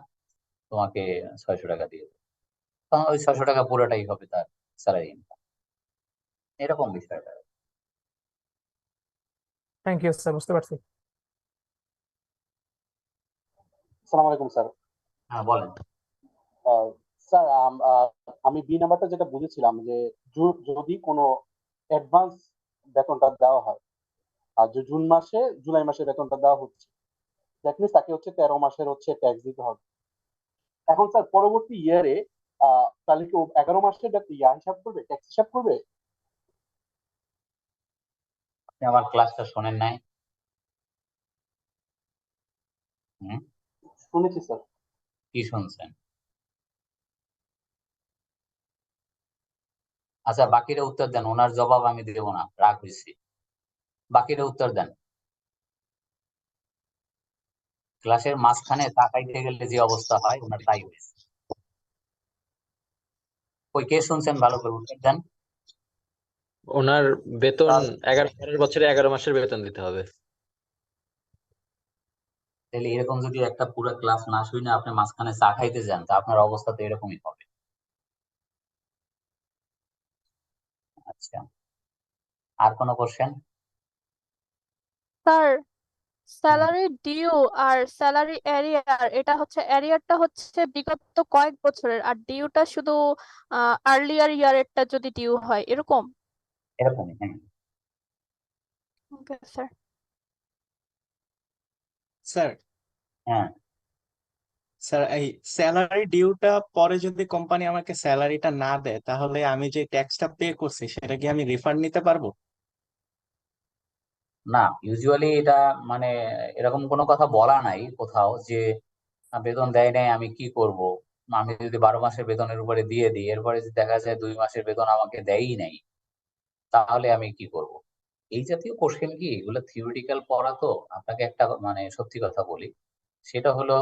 তোমাকে 600 টাকা দিয়ে দেবো। তখন ওই 600 টাকা পুরোটাই হবে তার স্যালারি ইনকাম। এরকম বিষয়টা। থ্যাংক ইউ স্যার, বুঝতে পারছি। আসসালামু আলাইকুম স্যার। হ্যাঁ বলেন। স্যার আমি বি নাম্বারটা যেটা বুঝেছিলাম যে যদি কোনো অ্যাডভান্স বেতনটা দেওয়া হয়, আর যে জুন মাসে জুলাই মাসে বেতনটা দেওয়া হচ্ছে, দ্যাট মিনস তাকে হচ্ছে 13 মাসের হচ্ছে ট্যাক্স দিতে হবে। এখন স্যার পরবর্তী ইয়ারে তাহলে কি 11 মাসের হিসাব করবে, ট্যাক্স হিসাব করবে? আপনি আমার ক্লাসটা শোনেন নাই? হুম, শুনেছি স্যার। কি শুনছেন? আচ্ছা বাকিরা উত্তর দেন, ওনার জবাব আমি দেব না, রাগ হয়েছি। বাকিরা উত্তর দেন। ক্লাসের মাঝখানে তাকাইতে গেলে যে অবস্থা হয় ওনার তাই হয়েছে। ওই কে শুনছেন ভালো করে উত্তর দেন। ওনার বেতন স্যার 11 বছরে 11 মাসের বেতন দিতে হবে। তাহলে এরকম যদি একটা পুরো ক্লাস না শুনে আপনি মাঝখানে চা খাইতে যান, তা আপনার অবস্থা তো এরকমই হবে। আচ্ছা, আর কোনো কোশ্চেন? স্যার স্যালারি ডিউ আর স্যালারি এরিয়ার, এটা হচ্ছে এরিয়ারটা হচ্ছে বিগত কয়েক বছরের, আর ডিউটা শুধু আর্লিয়ার ইয়ারেরটা যদি ডিউ হয় এরকম। এরকমই, হ্যাঁ। Okay sir. স্যার হ্যাঁ, স্যার এই স্যালারি ডিউটা পরে যদি কোম্পানি আমাকে স্যালারিটা না দেয় তাহলে আমি যে ট্যাক্সটা পে করছি সেটা কি আমি রিফান্ড নিতে পারবো? না, ইউজুয়ালি এটা মানে এরকম কোনো কথা বলা নাই কোথাও যে বেতন দেয় নাই আমি কি করব। আমি যদি 12 মাসের বেতনের উপরে দিয়ে দিই, এরপরে যদি দেখা যায় 2 মাসের বেতন আমাকে দেয়ই নাই, তাহলে আমি কি করব। এই জাতীয় কোশ্চেন কি এগুলো থিওরিটিক্যাল পড়া, তো আপনাকে একটা মানে সত্যি কথা বলি, সেটা হলো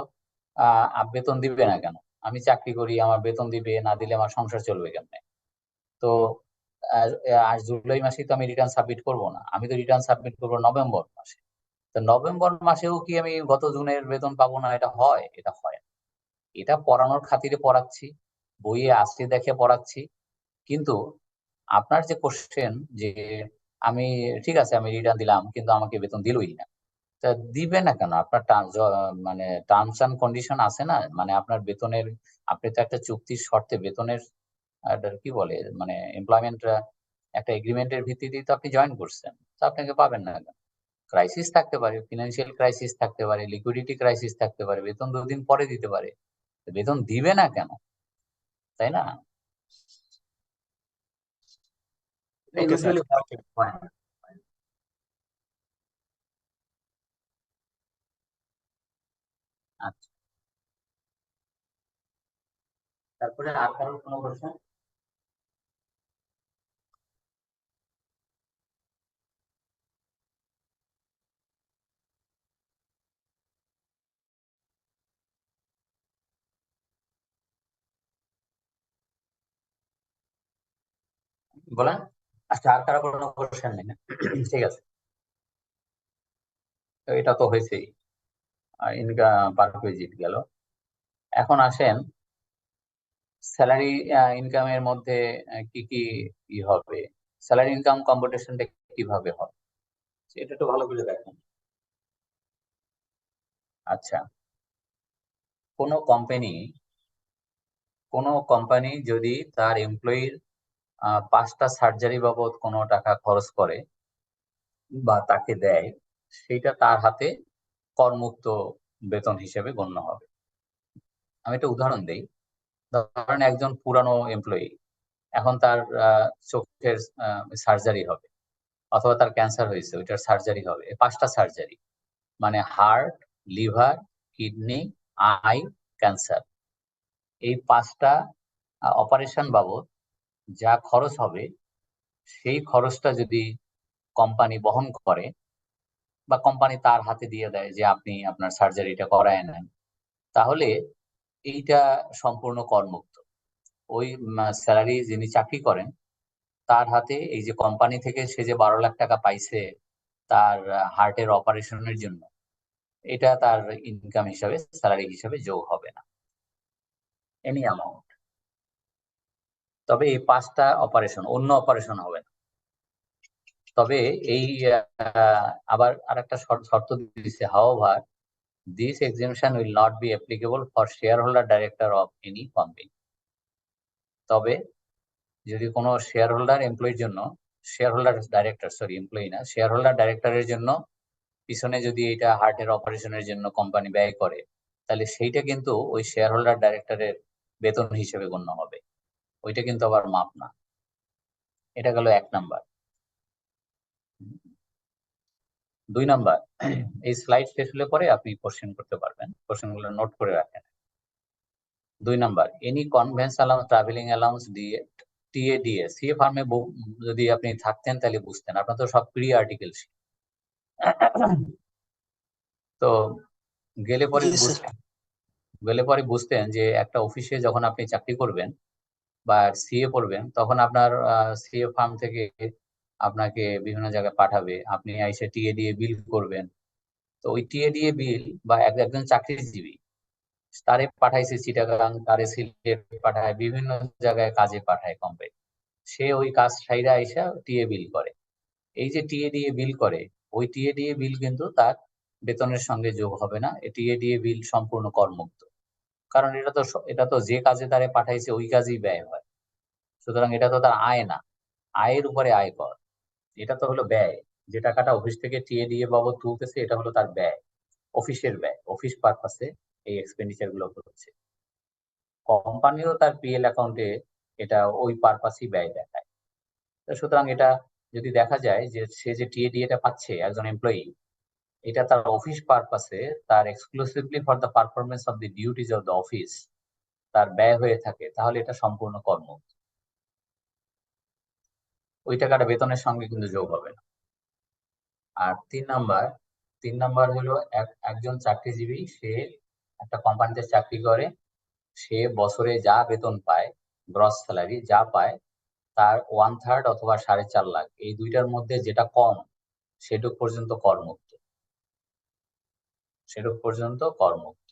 বেতন দিবে না কেন? আমি চাকরি করি, আমার বেতন দিবে না দিলে আমার সংসার চলবে কেমনে? তো আহ, আজ জুলাই মাসে তো আমি রিটার্ন সাবমিট করব না, আমি তো রিটার্ন সাবমিট করবো নভেম্বর মাসে। তো নভেম্বর মাসেও কি আমি গত জুনের বেতন পাবো না? এটা হয়? এটা হয় না। এটা পড়ানোর খাতিরে পড়াচ্ছি, বইয়ে আসতে দেখে পড়াচ্ছি। কিন্তু আপনার যে কোশ্চেন যে আমি ঠিক আছে আমি রিটার্ন দিলাম কিন্তু আমাকে বেতন দিলই না, তা দিবে না কেন? আপনার মানে টার্মস এন্ড কন্ডিশন আছে না, মানে আপনার বেতনের, আপনি তো একটা চুক্তির শর্তে বেতনের একটা কি বলে মানে এমপ্লয়মেন্ট একটা এগ্রিমেন্টের ভিত্তিতেই তো আপনি জয়েন করছেন, তো আপনাকে পাবেন না কেন? ক্রাইসিস থাকতে পারে, ফিনান্সিয়াল ক্রাইসিস থাকতে পারে, লিকুইডিটি ক্রাইসিস থাকতে পারে, বেতন 2 দিন পরে দিতে পারে, তো বেতন দিবে না কেন? তাই না? ওকে স্যার, ইউজুয়ালি হয় না। আচ্ছা, তারপরে আর কারোর কোনো প্রশ্ন? বলেন। আচ্ছা, আর কারো কোনো কোশ্চেন নেই না? ঠিক আছে, তো এটা তো হয়েছেই, ইনকাম পার ভিজিট গেল। এখন আসেন স্যালারি ইনকামের মধ্যে কি কি হবে, স্যালারি ইনকাম কম্পিটিশনটা কিভাবে হয় এটা একটু ভালো করে দেখেন। আচ্ছা, কোনো কোম্পানি যদি তার এমপ্লয়ির 5টা সার্জারি বাবদ কোনো টাকা খরচ করে বা তাকে দেয়, সেটা তার হাতে করমুক্ত বেতন হিসেবে গণ্য হবে। আমি একটা উদাহরণ দেই। ধরেন একজন পুরানো এমপ্লয়ি, এখন তার চোখের সার্জারি হবে, অথবা তার ক্যান্সার হয়েছে ওইটার সার্জারি হবে, 5টা সার্জারি, মানে heart, liver, kidney, I, cancer, এই 5টা অপারেশন বাবদ যা খরচ হবে, সেই খরচটা যদি কোম্পানি বহন করে বা কোম্পানি তার হাতে দিয়ে দেয় যে আপনি আপনার সার্জারিটা করায় নেন, তাহলে এইটা সম্পূর্ণ করমুক্ত। ওই স্যালারি যিনি চাকরি করেন তার হাতে এই যে কোম্পানি থেকে সে যে 12 লাখ টাকা পাইছে তার হার্টের অপারেশনের জন্য, এটা তার ইনকাম হিসাবে স্যালারি হিসাবে যোগ হবে না, এনি অ্যামাউন্ট। তবে এই 5টা অপারেশন, অন্য অপারেশন হবে না। তবে এই আবার আরেকটা শর্ত দিয়েছে, however this exemption will not be applicable for share holder director of any company. তবে যদি কোনো শেয়ার হোল্ডার এমপ্লয়ির জন্য, share holder director, sorry employee না, শেয়ার হোল্ডার ডাইরেক্টরের জন্য পিছনে যদি এটা হার্টের অপারেশনের জন্য কোম্পানি ব্যয় করে, তাহলে সেইটা কিন্তু ওই শেয়ার হোল্ডার ডাইরেক্টরের বেতন হিসেবে গণ্য হবে, ওইটা কিন্তু আবার মাপ না। এটা গেল 1 নাম্বার। 2 নাম্বার, এই স্লাইড শেষ হলে পরে আপনি কোশ্চেন করতে পারবেন, কোশ্চেনগুলো নোট করে রাখেন। 2 number, any convince allowance, travelling allowance দিয়ে টিএডিএ, সিএ ফার্মে যদি আপনি থাকতেন তাহলে বুঝতেন, আপনার তো সব প্রি আর্টিকেল। তো গেলে পরে জি স্যার। বুঝতেন যে একটা অফিসে যখন আপনি চাকরি করবেন বা সিএ পড়বেন, তখন আপনার সিএ ফার্ম থেকে আপনাকে বিভিন্ন জায়গায় পাঠাবে, আপনি এসে টিএডিএ বিল করবেন। তো ওই টিএডিএ বিল বা একজন চাকরিজীবী তারে পাঠাইছে চিটাগাং, তারে সিলেট পাঠায়, বিভিন্ন জায়গায় কাজে পাঠায় কোম্পানি, সে ওই কাজ সাইরা আইসা টিএ বিল করে। এই যে টিএডিএ বিল করে, ওই টিএডিএ বিল কিন্তু তার বেতনের সঙ্গে যোগ হবে না। টিএডিএ বিল সম্পূর্ণ করমুক্ত, কারণ এটা তো যে কাজে তারে পাঠাইছে ওই কাজেই ব্যয় হয়। সুতরাং এটা তো তার আয় না, আয়ের উপরে আয়কর। এটা তো হলো ব্যয়, যে টাকাটা অফিস থেকে টিএডিএ বাবদ তুলতেছে এটা হলো তার ব্যয়, অফিসের ব্যয়, অফিস পারপাসে এই এক্সপেন্ডিচার গুলো করছে। কোম্পানিও তার পিএল অ্যাকাউন্টে এটা ওই পারপাসই ব্যয় দেখায়। তো সুতরাং এটা যদি দেখা যায় যে সে যে টিএডিএটা পাচ্ছে একজন এমপ্লয়ি, এটা তার অফিস পারপাসে, তার exclusively for the performance of the duties of the office তার ব্যয় হয়ে থাকে, তাহলে এটা সম্পূর্ণ কর্ম, ওই টাকাটা বেতনের সঙ্গে কিন্তু যোগ হবে না। আর তিন নাম্বার হলো একজন চাকরিজীবী, সে একটা কোম্পানিতে চাকরি করে, সে বছরে যা বেতন পায়, গ্রস স্যালারি যা পায়, তার 1/3 অথবা 4.5 লাখ, এই দুইটার মধ্যে যেটা কম সেটুক পর্যন্ত করমুক্ত, সেটুক পর্যন্ত করমুক্ত।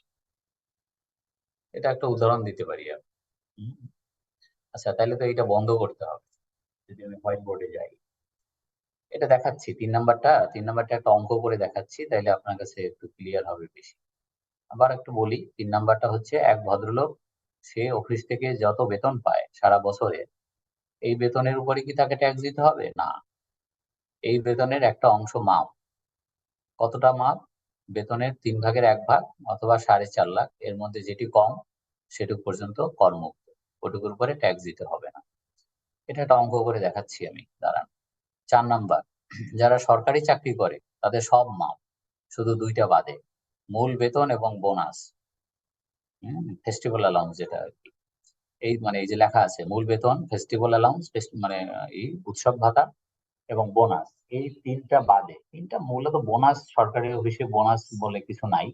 এটা একটা উদাহরণ দিতে পারি আমি। আচ্ছা, তাহলে তো এটা বন্ধ করতে হবে। যদি আমি হোয়াইট বোর্ডে যাই, এটা দেখাচ্ছি তিন নাম্বারটা একটা অঙ্ক করে দেখাচ্ছি, তাইলে আপনার কাছে একটু ক্লিয়ার হবে বেশি। আবার একটু বলি, 3 নাম্বারটা হচ্ছে এক ভদ্রলোক, সে অফিস থেকে যত বেতন পায় সারা বছরে, এই বেতনের উপরে কি তাকে ট্যাক্স দিতে হবে? না, এই বেতনের একটা অংশ মাপ। কতটা মাপ? বেতনের 3/1 অথবা 4.5 লাখ, এর মধ্যে যেটি কম সেটুক পর্যন্ত করমুক্ত, ওটুকুর উপরে ট্যাক্স দিতে হবে না। এটা একটা অঙ্ক করে দেখাচ্ছি আমি, দাঁড়ান। 4 নাম্বার, যারা সরকারি চাকরি করে তাদের সব মাপ, শুধু দুইটা বাদে, মূল বেতন এবং বোনাস, ফেস্টিভ্যাল অ্যালাউন্স যেটা আর কি। এই যে লেখা আছে মূল বেতন, ফেস্টিভ্যাল অ্যালাউন্স, মানে এই উৎসব ভাতা এবং বোনাস, এই তিনটা বাদে, তিনটা মূলত বোনাস, সরকারি অফিসে বোনাস বলে কিছু নাই,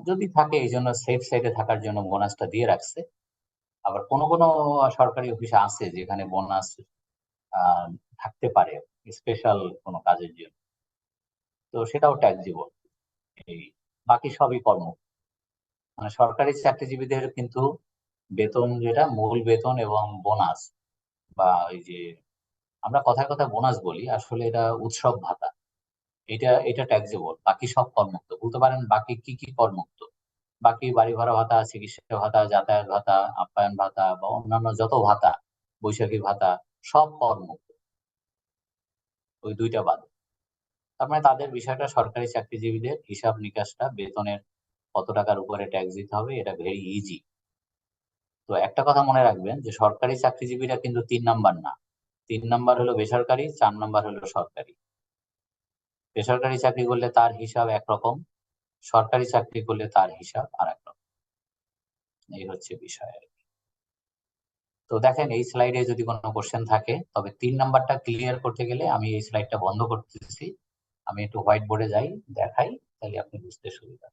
যদি থাকে এই জন্য সেফ সাইডে থাকার জন্য বোনাসটা দিয়ে রাখছে। আবার কোনো কোনো সরকারি অফিসে আছে যেখানে বোনাস থাকতে পারে স্পেশাল কোনো কাজের জন্য, তো সেটাও ট্যাক্সেবল। এই বাকি সবই কর্ম, মানে সরকারি চাকরিজীবীদের কিন্তু বেতন, যেটা মূল বেতন এবং বোনাস, বা ওই যে আমরা কথায় কথায় বোনাস বলি, আসলে এটা উৎসব ভাতা, এটা ট্যাক্সেবল। বাকি সব করমুক্ত। বলতে পারেন বাকি কি কি করমুক্ত? বাকি বাড়ি ভাড়া ভাতা, চিকিৎসা ভাতা, যাতায়াত ভাতা, আপ্যায়ন ভাতা বা অন্যান্য যত ভাতা, বৈশাখী ভাতা, সব করমুক্ত, ওই দুইটা বাদ। তার মানে তাদের বিষয়টা, সরকারি চাকরিজীবীদের হিসাব নিকাশটা, বেতনের কত টাকার উপরে ট্যাক্স দিতে হবে, এটা ভেরি ইজি। তো একটা কথা মনে রাখবেন যে সরকারি চাকরিজীবীরা কিন্তু 3 নাম্বার না, 3 নাম্বার হলো বেসরকারি, 4 নাম্বার হলো সরকারি। বেসরকারি চাকরি করলে তার হিসাব একরকম, সরকারি চাকরি করলে তার হিসাব আর একরকম। এই হচ্ছে বিষয় আর কি। তো দেখেন, এই স্লাইডে যদি কোনো কোশ্চেন থাকে, তবে 3 নাম্বারটা ক্লিয়ার করতে গেলে আমি এই স্লাইডটা বন্ধ করতেছি, আমি একটু হোয়াইট বোর্ডে যাই, দেখাই, তাহলে আপনি বুঝতে সুবিধা।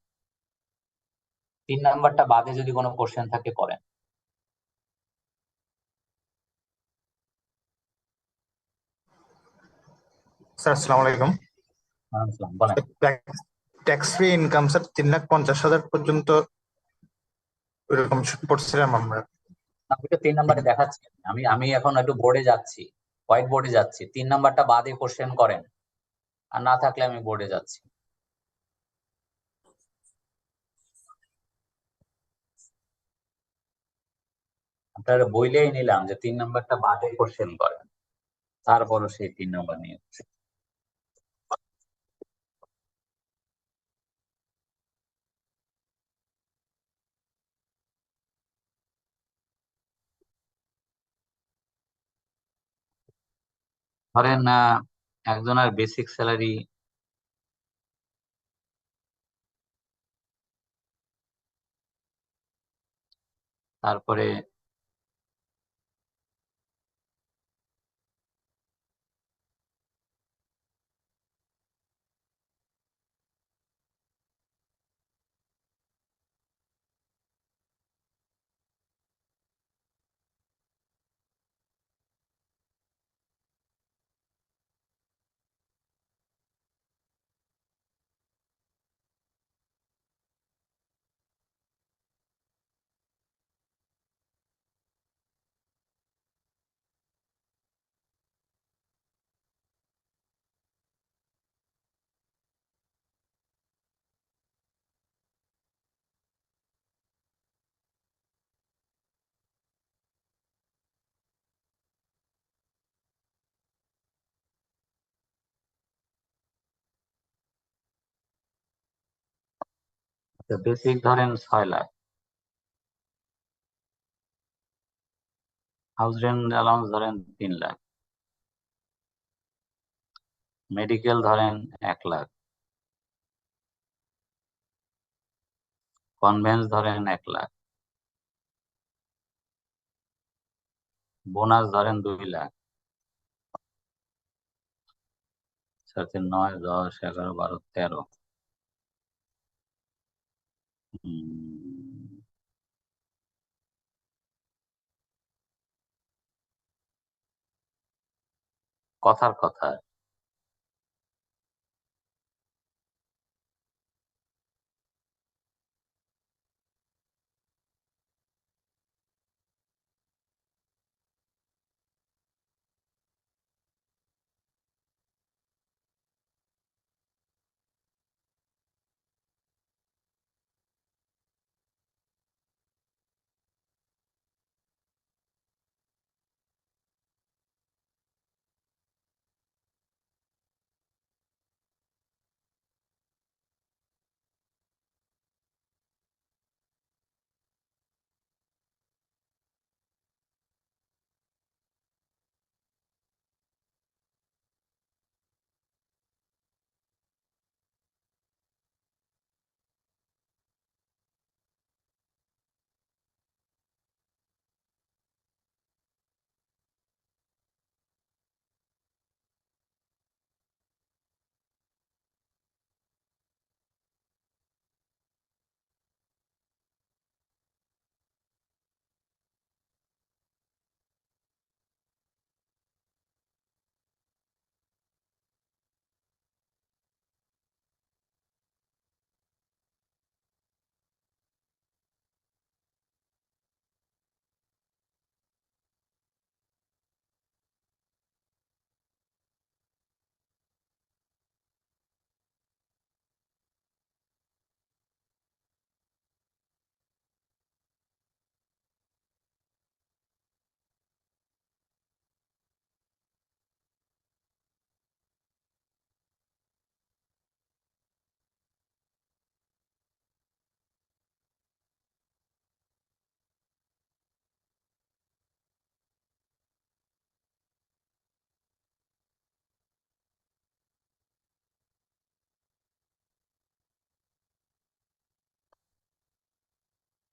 3 নাম্বারটা বাদে যদি কোনো কোশ্চেন থাকে করেন। স্যার আসসালামু আলাইকুম। বলেন। ট্যাক্স ফ্রি ইনকাম স্যার 3,50,000 পর্যন্ত ওইরকম পড়ছিলাম আমরা। আমি তো 3 নাম্বারে দেখাচ্ছি, আমি এখন একটু বোর্ডে যাচ্ছি, হোয়াইট বোর্ডে যাচ্ছি, 3 নাম্বারটা বাদে কোশ্চেন করেন, আর না থাকলে আমি বোর্ডে যাচ্ছি। আপনারা বইলেই নিলাম যে 3 নাম্বারটা বাদে কোশ্চেন করেন, তারপরও সেই 3 নাম্বার নিয়ে। ধরেন একজনের বেসিক স্যালারি তারপরে বেসিক ধরেন 6 লাখ, হাউস রেন্ট অ্যালাউন্স ধরেন 3 লাখ, মেডিকেল ধরেন 1 লাখ, কনভেন্স ধরেন 1 লাখ, বোনাস ধরেন 2 লাখ, 9, 10, 11, 12, 13। কথার কথা।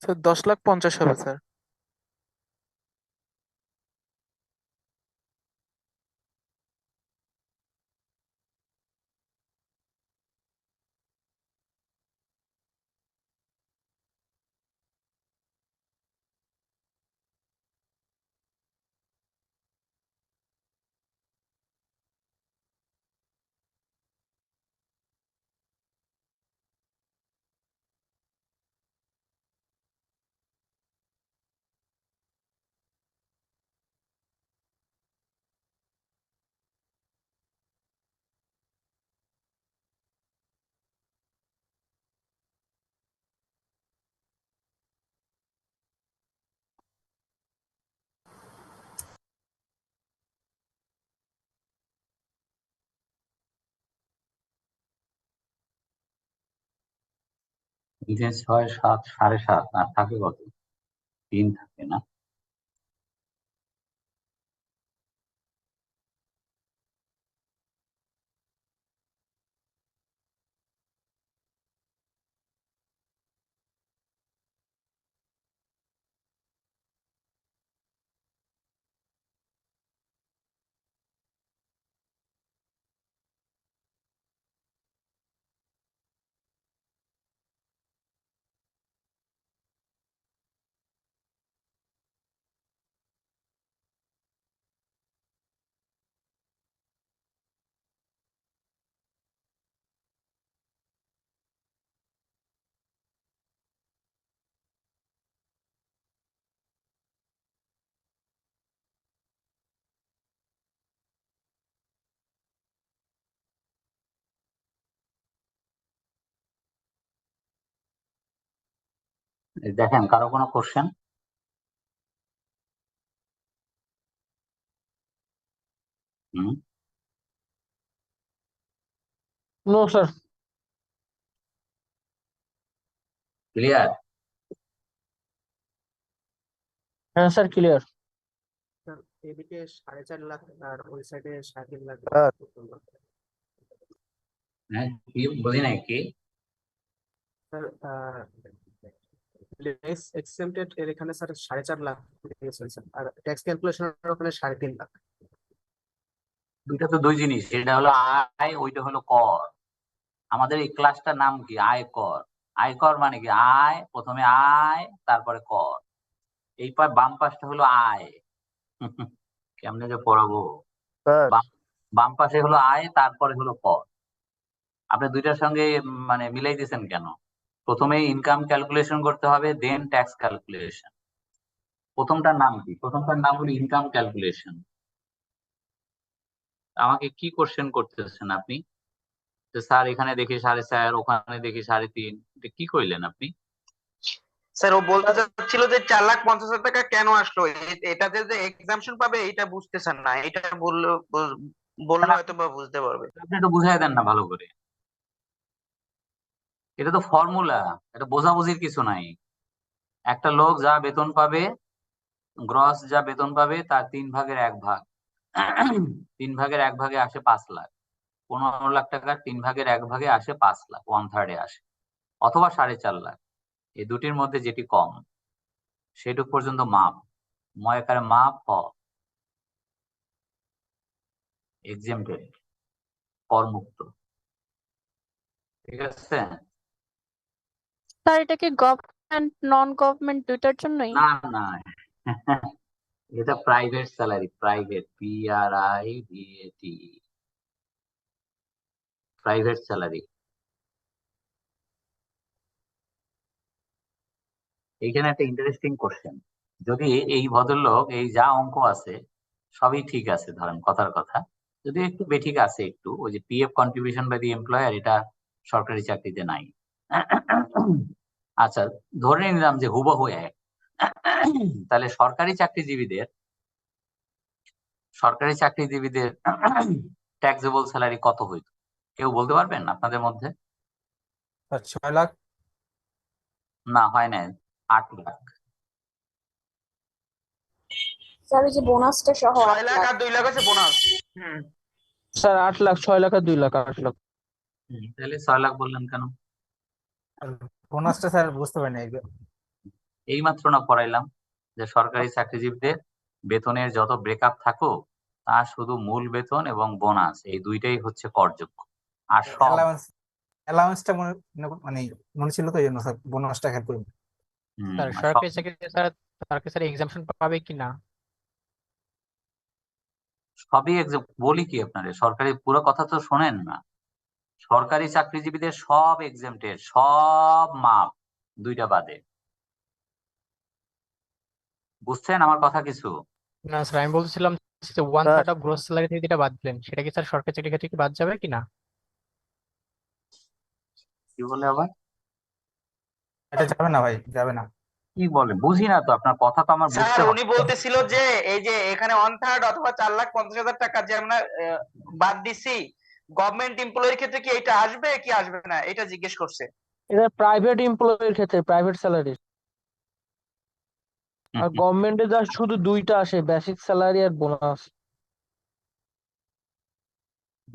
স্যার 10,50,000 হবে স্যার। যে 6, 7, 7.5 আর থাকে কত? 3 থাকে না? এই দেখেন কারো কোনো কোশ্চেন? হুম, নো স্যার। ক্লিয়ার? হ্যাঁ স্যার ক্লিয়ার। স্যার এদিকে 4.5 লাখ আর ওই সাইডে 3.5 লাখ। হ্যাঁ, কি বুঝি নাই কি? স্যার লেস এক্সেমটেড এর এখানে স্যার 4.5 লাখ দিয়েছেন স্যার, আর ট্যাক্স ক্যালকুলেশনের ওখানে 3.5 লাখ। দুইটা তো দুই জিনিস, এটা হলো আয়, ওইটা হলো কর। আমাদের এই ক্লাসটার নাম কি? আয়কর। আয়কর মানে কি? আয়, প্রথমে আয় তারপরে কর। এই বাম পাশটা হলো আয়। কেমনে যে পড়াবো? স্যার বাম পাশে হলো আয়, তারপরে হলো কর। আপনি দুইটার সঙ্গে মানে মিলাই দিয়েছেন কেন? প্রথমে ইনকাম ক্যালকুলেশন করতে হবে, দেন ট্যাক্স ক্যালকুলেশন। প্রথমটার নাম কি? প্রথমটার নাম হলো ইনকাম ক্যালকুলেশন। আমাকে কি কোশ্চেন করতেছেন আপনি? যে স্যার এখানে দেখি 4.5, ওখানে দেখি 3.5, এটা কি কইলেন আপনি? স্যার ও বলতে চাচ্ছিল যে 4,50,000 টাকা কেন আসলো, এটাতে যে এক্সাম্পশন পাবে এটা বুঝতেছেন না, এটা বললে হয়তো বা বুঝতে পারবে। আপনি একটু বুঝাই দেন না ভালো করে। এটা তো ফর্মুলা, এটা বোঝাবুঝির কিছু নাই। একটা লোক যা বেতন পাবে, গ্রস যা বেতন পাবে তার 3/1 ভাগ। 3/1 ভাগে আসে 5 লাখ। 15 লাখ টাকার 3/1 ভাগে আসে 5 লাখ, 1/3 আসে, অথবা 4.5 লাখ। এই দুটির মধ্যে যেটি কম সেটুক পর্যন্ত মাপ, ময়কারে মাপ এক্সেমটেড, করমুক্ত। ঠিক আছে? স্যার এটা কি গভর্নমেন্ট নন গভর্নমেন্ট দুইটার জন্যই? না না, এটা private salary, private, PRIVAT, private salary. এইখানে একটা ইন্টারেস্টিং কোশ্চেন। যদি এই ভদ্রলোক এই যা অঙ্ক আছে সবই ঠিক আছে, ধরেন কথার কথা, যদি একটু বেঠিক আছে, একটু ওই যে PF contribution by the employer, এটা সরকারি চাকরিতে নাই। আচ্ছা, ধরে নিলাম যে হুবহু এক। তাহলে সরকারি চাকরিজীবীদের ট্যাক্সেবল স্যালারি কত হইতো? কেউ বলতে পারবেন আপনাদের মধ্যে? স্যার 6 লাখ। না, হয় না, 8 লাখ। স্যার ওই যে বোনাসটা সহ 6 লাখ আর 2 লাখ হচ্ছে বোনাস। স্যার 8 লাখ, 6 লাখ আর 2 লাখ, 8 লাখ। তাহলে 6 লাখ বললেন কেন? বোনাসটা স্যার বুঝতে পারিনি। এই মাত্র না পড়াইলাম যে সরকারি চাকরিজীবীদের বেতনের যত ব্রেকআপ থাকুক, তা শুধু মূল বেতন এবং বোনাস, এই দুইটাই হচ্ছে করযোগ্য। আর সব অ্যালাউন্সটা মানে মনে ছিল তো, এই জন্য স্যার বোনাসটা খেয়াল করি। স্যার আর সরকারি চাকরিতে স্যার এক্সামশন পাবে কি না? সবই বলি কি আপনাদের, সরকারি পুরো কথা তো শোনেন না। সরকারি চাকরিজীবীদের সব এক্সেমটেড, সব মাপ, দুইটা বাদে। বুঝছেন আমার কথা কিছু? না স্যার, আমি বলছিলাম যে 1/3 অফ গ্রোস স্যালারি থেকে যেটা বাদ দিলেন, সেটা কি স্যার সরকারি চাকরির ক্ষেত্রে কি বাদ যাবে কি না? কি বলে আবার? এটা যাবে না ভাই, যাবে না। কি বলে বুঝি না তো, আপনার কথা তো আমার বুঝতে স্যার হবে। উনি বলতেছিল যে এই যে এখানে 1/3 অথবা 4,50,000 টাকা যে আমরা বাদ দিছি, গভর্নমেন্ট এমপ্লয়ির ক্ষেত্রে কি এটা আসবে কি আসবে না এটা জিজ্ঞেস করছে। এটা প্রাইভেট এমপ্লয়ির ক্ষেত্রে, প্রাইভেট স্যালারি। আর গভর্নমেন্টে জাস্ট শুধু দুইটা আসে, বেসিক স্যালারি আর বোনাস।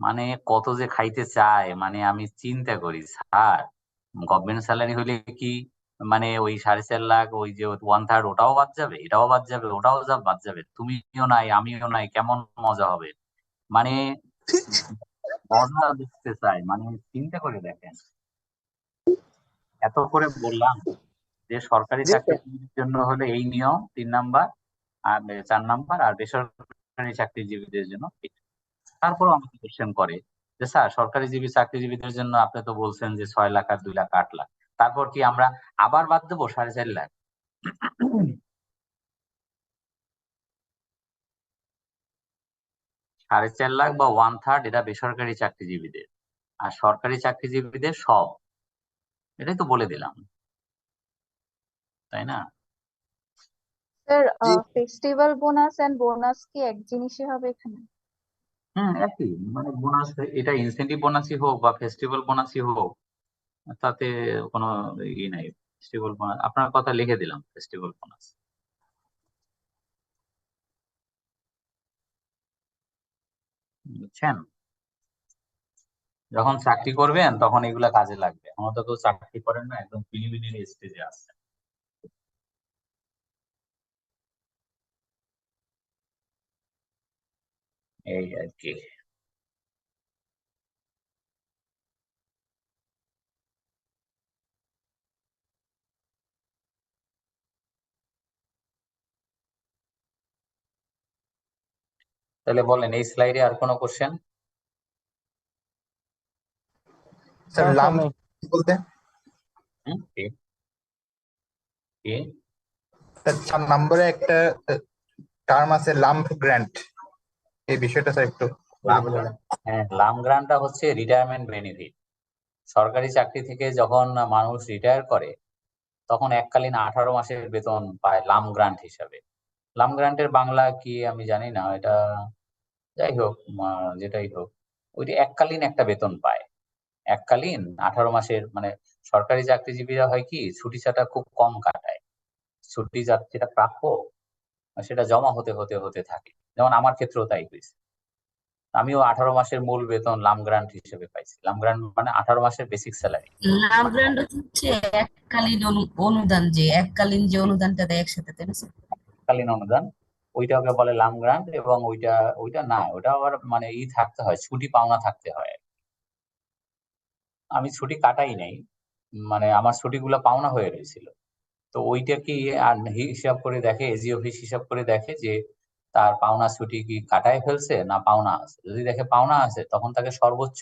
মানে কত যে খাইতে চায়, মানে আমি চিন্তা করি স্যার, গভর্নমেন্ট স্যালারি হলে কি মানে ওই 4.5 লাখ, ওই যে 1/3, ওটাও বাদ যাবে, এটাও বাদ যাবে, ওটাও বাদ যাবে, তুমিও নাই আমিও নাই, কেমন মজা হবে? মানে মজা দেখতে চাই, মানে চিন্তা করে দেখেন। এত করে বললাম যে সরকারি চাকরিজীবীর জন্য হলে এই নিয়ম 3 নাম্বার আর 4 নাম্বার, আর বেসরকারি চাকরিজীবীদের জন্য তারপরও আমাকে কোশ্চেন করে যে স্যার সরকারি চাকরিজীবীদের জন্য আপনি তো বলছেন যে 6 লাখ আর 2 লাখ 8 লাখ, তারপর কি আমরা আবার বাদ দেবো 4.5 লাখ? 4.5 লাখ বা 1/3 এটা বেসরকারি চাকরিজীবীদের, আর সরকারি চাকরিজীবীদের সব, এটাই তো বলে দিলাম, তাই না? Sir festival bonus and bonus কি এক জিনিসই হবে এখানে? একই, মানে বোনাস, এটা ইনসেন্টিভ বোনাসই হোক বা ফেস্টিভ্যাল বোনাসই হোক, তাতে কোনো ই নাই, ফেস্টিভ্যাল বোনাস আপনার কথা লিখে দিলাম, ফেস্টিভ্যাল বোনাস। বুঝছেন? যখন চাকরি করবেন তখন এগুলা কাজে লাগবে। এখন তো কেউ চাকরি করেন না, একদম প্রিলিমিনারি স্টেজে আছে। এই আর কি। তাহলে বলেন এই স্লাইডে আর কোনো কোশ্চেন? স্যার না স্যার লাম নেই। বলতে কি কি? স্যার 4 নম্বরে একটা টার্ম আছে লাম্প গ্র্যান্ট, এই বিষয়টা স্যার একটু লাম বলে দেন। হ্যাঁ, লাম গ্রান্টটা হচ্ছে রিটায়ারমেন্ট বেনিফিট। সরকারি চাকরি থেকে যখন মানুষ রিটায়ার করে তখন এককালীন 18 মাসের বেতন পায় লাম গ্রান্ট হিসাবে। লাম গ্রান্টের বাংলা কি আমি জানি না, এটা যাই হোক, যেটাই হোক, ওইটা এককালীন একটা বেতন পায়। এককালীন 18 মাসের, মানে সরকারি চাকরিজীবীরা হয় কি ছুটি ছাটা খুব কম কাটায়। ছুটি যেটা প্রাপ্য সেটা জমা হতে হতে হতে থাকে। যেমন আমার ক্ষেত্রেও তাই হয়েছে। আমিও 18 মাসের মূল বেতন লাম গ্রান্ট হিসেবে পাইছি। লাম গ্রান্ট মানে 18 মাসের বেসিক স্যালারি। লাভ গ্রান্ট হচ্ছে এককালীন অনুদান, যে এককালীন যে অনুদানটা দেয় একসাথে, তাই না স্যার? এককালীন অনুদান, ওইটাকে বলে লাম গ্রান্ট। এবং ওইটা না, ওটা আবার মানে থাকতে হয়, ছুটি পাওনা থাকতে হয়। আমি ছুটি কাটাই নাই, মানে আমার ছুটিগুলো পাওনা হয়ে রয়েছিল। তো ওইটা কি আর হিসাব করে দেখে, এজি অফিস হিসাব করে দেখে যে তার পাওনা ছুটি কি কাটায় ফেলছে না পাওনা আছে। যদি দেখে পাওনা আছে তখন তাকে সর্বোচ্চ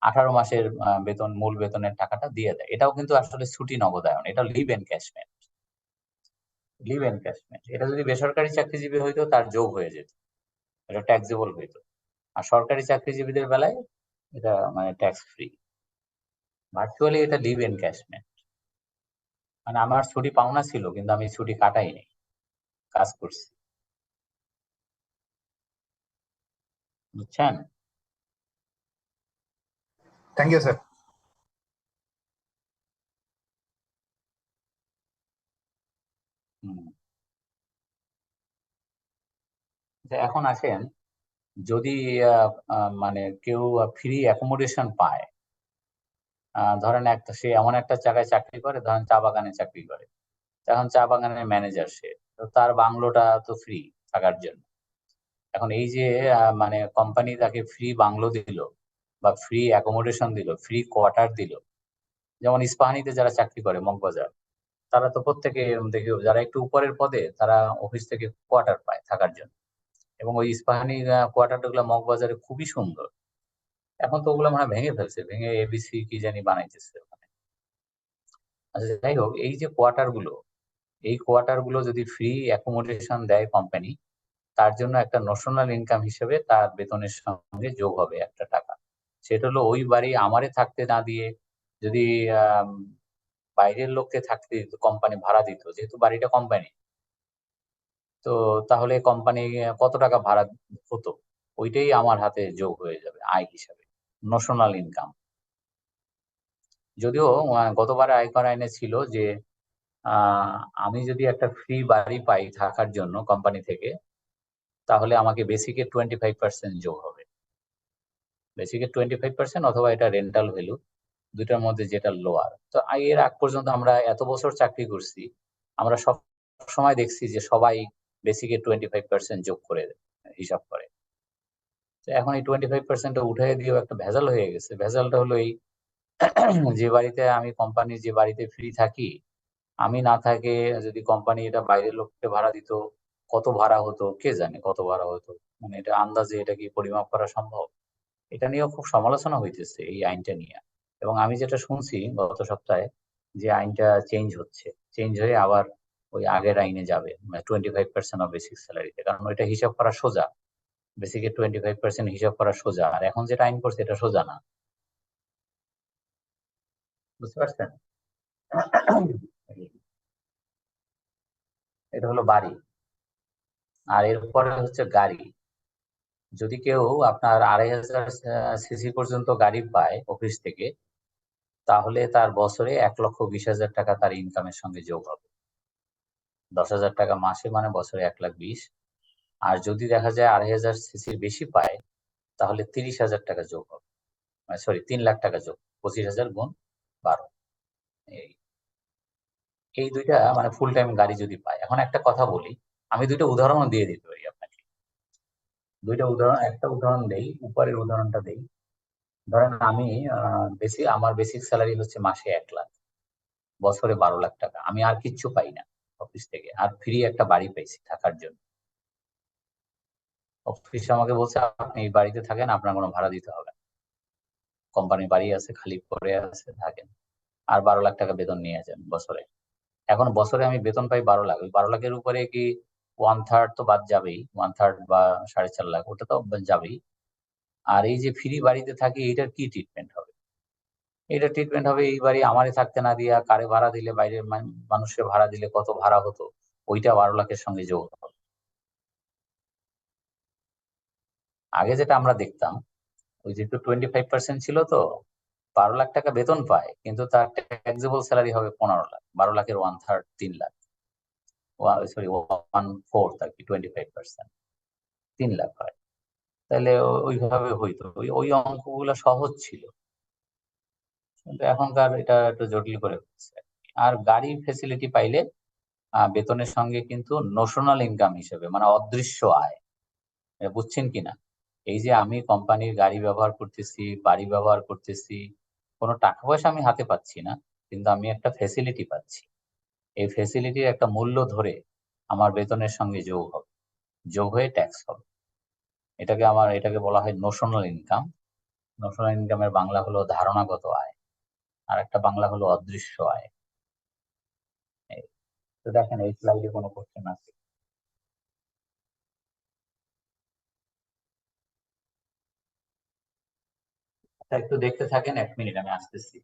18 মাসের বেতন, মূল বেতনের টাকাটা দিয়ে দেয়। এটাও কিন্তু আসলে ছুটি নগদায়ন, এটা লিভ এনক্যাশমেন্ট। লিভ এনক্যাশমেন্ট এটা যদি বেসরকারি চাকরিজীবী হইতো তার যোগ হয়ে যেত, এটা ট্যাক্সেবল হইতো। আর সরকারি চাকরিজীবীদের বেলায় এটা মানে ট্যাক্স ফ্রি। ভার্চুয়ালি এটা লিভ এনক্যাশমেন্ট, মানে আমার ছুটি পাওনা ছিল কিন্তু আমি ছুটি কাটাইনি, কাজ করছি। বুঝছেন? Thank you sir. হুম। এখন আসেন, যদি মানে কেউ ফ্রি অ্যাকোমোডেশন পায়, ধরেন সে এমন একটা জায়গায় চাকরি করে, ধরেন চা বাগানে চাকরি করে, এখন চা বাগানের ম্যানেজার সে, তো তার বাংলোটা তো ফ্রি থাকার জন্য। এখন এই যে মানে কোম্পানি তাকে ফ্রি বাংলো দিল বা ফ্রি অ্যাকোমোডেশন দিল, ফ্রি কোয়ার্টার দিল। যেমন ইস্পাহানিতে যারা চাকরি করে মগবাজার, তারা তো প্রত্যেকে দেখি যারা একটু উপরের পদে তারা অফিস থেকে কোয়ার্টার পায় থাকার জন্য। এবং ওই ইস্পাহানি কোয়ার্টার গুলো মগবাজারে খুবই সুন্দর। এখন তো ওগুলো মানে ভেঙে ফেলছে, ভেঙে এবিসি কি জানি বানাইতেছে ওখানে। আচ্ছা যাই হোক, এই যে এই কোয়ার্টার গুলো যদি ফ্রি অ্যাকোমোডেশন দেয় কোম্পানি, তার জন্য একটা ন্যাশনাল ইনকাম হিসেবে তার বেতনের সঙ্গে যোগ হবে একটা টাকা। সেটা হলো ওই বাড়ি আমারে থাকতে না দিয়ে যদি বাইরের লোককে থাকতে কোম্পানি ভাড়া দিত, যেহেতু বাড়িটা কোম্পানি, তো তাহলে কোম্পানি কত টাকা ভাড়া হতো ওইটাই আমার হাতে যোগ হয়ে যাবে আয় হিসাবে, ন্যাশনাল ইনকাম। যদিও গতবারে আয়কর আইনে ছিল যে আমি যদি একটা ফ্রি বাড়ি পাই থাকার জন্য কোম্পানি থেকে, তাহলে আমাকে বেসিকের 25% যোগ হবে। বেসিকের 25% অথবা এটা রেন্টাল ভ্যালু, দুইটার মধ্যে যেটা লোয়ার। তো এর আগ পর্যন্ত আমরা এত বছর চাকরি করছি, আমরা সব সময় দেখছি যে সবাই বেসিকের 25% যোগ করে হিসাব করে। তো এখন এই 25% উঠে দিয়েও একটা ভেজাল হয়ে গেছে। ভেজালটা হলো এই, যে বাড়িতে আমি কোম্পানির যে বাড়িতে ফ্রি থাকি, আমি না থাকে যদি কোম্পানি এটা বাইরের লোককে ভাড়া দিত, কত ভাড়া হতো কে জানে, কত ভাড়া হতো। মানে এটা আন্দাজে এটা কি পরিমাপ করা সম্ভব? এটা নিয়েও খুব সমালোচনা হইতেছে এই আইনটা নিয়ে। এবং আমি যেটা শুনছি গত সপ্তাহে, যে আইনটা চেঞ্জ হয়ে আবার ওই আগের আইনে যাবে, 25% অফ বেসিক স্যালারিতে। কারণ ওইটা হিসাব করা সোজা, বেসিকের 25% হিসাব করা সোজা। আর এখন যেটা আইন করছে এটা সোজা না। বুঝতে পারছেন? এটা হলো বাড়ি। আর এরপরে হচ্ছে গাড়ি। যদি কেউ আপনার 2500 সিসি পর্যন্ত গাড়ি পায় অফিস থেকে, তাহলে তার বছরে 1,20,000 টাকা তার ইনকামের সঙ্গে যোগ হবে। 10,000 টাকা মাসে মানে বছরে 1,20,000। আর যদি দেখা যায় 2,500 সিসির বেশি পায় তাহলে 30,000 টাকা যোগ হবে, সরি 3 লাখ টাকা যোগ, 25,000 গুণ 12। এই এই দুইটা মানে ফুল টাইম গাড়ি যদি পায়। এখন একটা কথা বলি, আমি দুইটা উদাহরণ দিয়ে দিতে পারি আপনাকে। দুইটা উদাহরণ, একটা উদাহরণ দেই, উপরের উদাহরণটা দেই। ধরেন আমি আমার বেসিক স্যালারি হচ্ছে মাসে 1 লাখ, বছরে 12 লাখ টাকা। আমি আর কিচ্ছু পাই না অফিস থেকে, আর ফ্রি একটা বাড়ি পাইছি থাকার জন্য। অফিস আমাকে বলছে আপনি এই বাড়িতে থাকেন, আপনার কোনো ভাড়া দিতে হবে না, কোম্পানির বাড়ি আছে, খালি পড়ে আছে, থাকেন। আর 12 লাখ টাকা বেতন নিয়ে যান বছরে। এখন বছরে আমি বেতন পাই 12 লাখ, ওই 12 লাখের উপরে কি 1/3 তো বাদ যাবেই, 1/3 বা 4.5 লাখ, ওটা তো যাবেই। আর এই যে ফ্রি বাড়িতে থাকি, এটার কি ট্রিটমেন্ট হবে? এটা ট্রিটমেন্ট হবে, এই বাড়ি আমারে থাকতে না দিয়া কারে ভাড়া দিলে, বাইরের মানুষের ভাড়া দিলে কত ভাড়া হতো, ওইটা 12 লাখের সঙ্গে যোগ হবে। আগে যেটা আমরা দেখতাম, ওই যে 25% ছিল, তো 12 লাখ টাকা বেতন পায়, কিন্তু তার ট্যাক্সেবল স্যালারি হবে 15 লাখ। 12 লাখের 1/3 3 লাখ, সরি 1/4 আর কি, 25% 3 লাখ হয়। তাহলে ওইভাবে হইতো, ওই অঙ্কগুলো সহজ ছিল, কিন্তু এখনকার এটা একটু জটিল করে ফেলছে। আর গাড়ি ফেসিলিটি পাইলে বেতনের সঙ্গে কিন্তু নোশনাল ইনকাম হিসেবে, মানে অদৃশ্য আয়, এটা বুঝছেন কিনা? এই যে আমি কোম্পানির গাড়ি ব্যবহার করতেছি, বাড়ি ব্যবহার করতেছি, কোনো টাকা পয়সা আমি হাতে পাচ্ছি না, কিন্তু আমি একটা ফেসিলিটি পাচ্ছি। এই ফেসিলিটির একটা মূল্য ধরে আমার বেতনের সঙ্গে যোগ হবে, যোগ হয়ে ট্যাক্স হবে। এটাকে বলা হয় নোশনাল ইনকাম। নোশনাল ইনকামের বাংলা হলো ধারণাগত আয়, আর একটা বাংলা হলো অদৃশ্য আয়। তো দেখেন এই স্লাইডে কোনো কোশ্চেন আছে? একটু দেখতে থাকেন, 1 মিনিট আমি আসতেছি।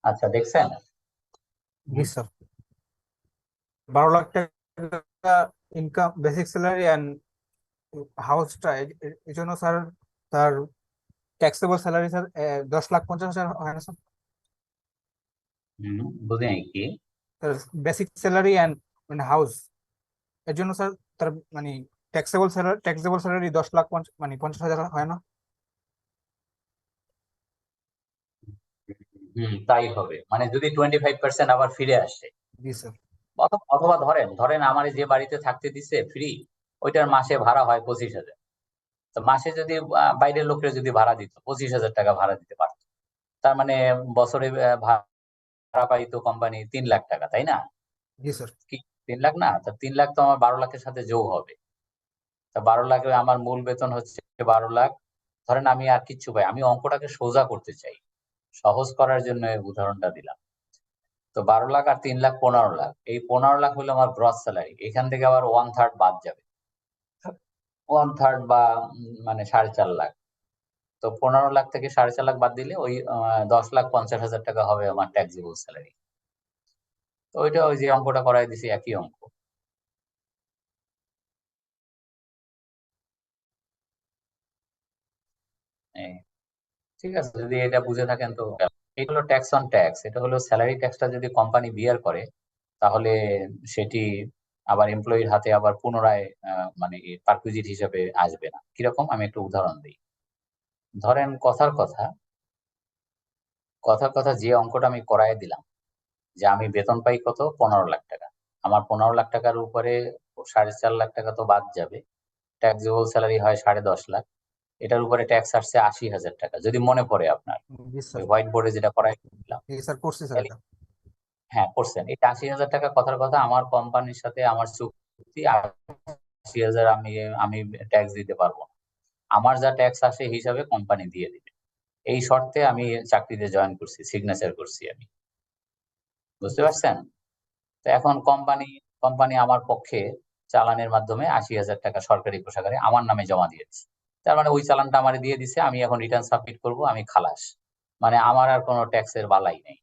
আচ্ছা, দেখছেন? জি স্যার 12 লাখ টাকা ইনকাম বেসিক স্যালারি অ্যান্ড হাউসটা এই জন্য স্যার তার ট্যাক্সেবল স্যালারি স্যার 10,50,000 হয় না স্যার? বুঝিনি কি? বেসিক স্যালারি অ্যান্ড হাউস এর জন্য স্যার তার মানে ট্যাক্সেবল স্যালারি 10,50,000 মানে 50,000 হয় না? তাই হবে, মানে যদি 25% আবার ফিরে আসে। জি স্যার অথবা ধরেন ধরেন আমার যে বাড়িতে থাকতে দিছে ফ্রি, ওইটার মাসে ভাড়া হয় 25,000। তো মাসে যদি বাইরের লোকের যদি ভাড়া দিত 25,000 টাকা ভাড়া দিতে পারতো, তার মানে বছরে ভাড়া পাইতো কোম্পানি 3 লাখ টাকা, তাই না? জি স্যার কি 3 লাখ না? তো 3 লাখ তো আমার 12 লাখের সাথে যোগ হবে। তা 12 লাখে আমার মূল বেতন হচ্ছে 12 লাখ। ধরেন আমি আর কিচ্ছু পাই, আমি অঙ্কটাকে সোজা করতে চাই, সহজ করার জন্য এই উদাহরণটা দিলাম। তো 12 লাখ আর 3 লাখ 15 লাখ, এই 15 লাখ হলো আমার গ্রস স্যালারি। এখান থেকে আবার 1/3 বাদ যাবে, 1/3 বা মানে 4.5 লাখ। তো 15 লাখ থেকে 4.5 লাখ বাদ দিলে ওই 10,50,000 টাকা হবে আমার ট্যাক্সেবল স্যালারি। তো ওইটা ওই যে অঙ্কটা করাই দিছি, একই অঙ্ক। এই, ঠিক আছে, যদি এটা বুঝে থাকেন তো এটা হলো ট্যাক্স অন ট্যাক্স। এটা হলো স্যালারি ট্যাক্সটা যদি কোম্পানি বিয়ার করে, তাহলে সেটি আবার এমপ্লয়ির হাতে আবার পুনরায় মানে পারকুইজিট হিসেবে আসবে না। কিরকম, আমি একটু উদাহরণ দিই। ধরেন কথার কথা যে অঙ্কটা আমি করায় দিলাম, যে আমি বেতন পাই কত, 15 লাখ টাকা। আমার 15 লাখ টাকার উপরে 4.5 লাখ টাকা তো বাদ যাবে, ট্যাক্সেবল স্যালারি হয় 10.5 লাখ। এটার উপরে ট্যাক্স আসছে 80,000 টাকা, যদি মনে পড়ে আপনার জি ওই স্যার হোয়াইট বোর্ডে যেটা করাই দিলাম। জি স্যার করছি স্যার এটা হ্যাঁ, করছেন। এটা 80,000 টাকা কথার কথা আমার কোম্পানির সাথে আমার চুক্তি, 80,000 আমি আমি ট্যাক্স দিতে পারবো না। আমার যা ট্যাক্স আসে হিসাবে কোম্পানি দিয়ে দিবে, এই শর্তে আমি চাকরিতে জয়েন করছি, সিগনেচার করছি আমি। বুঝতে পারছেন? তো এখন কোম্পানি আমার পক্ষে চালানের মাধ্যমে 80,000 টাকা সরকারি কোষাগারে আমার নামে জমা দিয়েছে। তার মানে ওই চালানটা আমার দিয়ে দিছে, আমি এখন রিটার্ন সাবমিট করব, আমি খালাস। মানে আমার আর কোনো ট্যাক্সের বালাই নেই।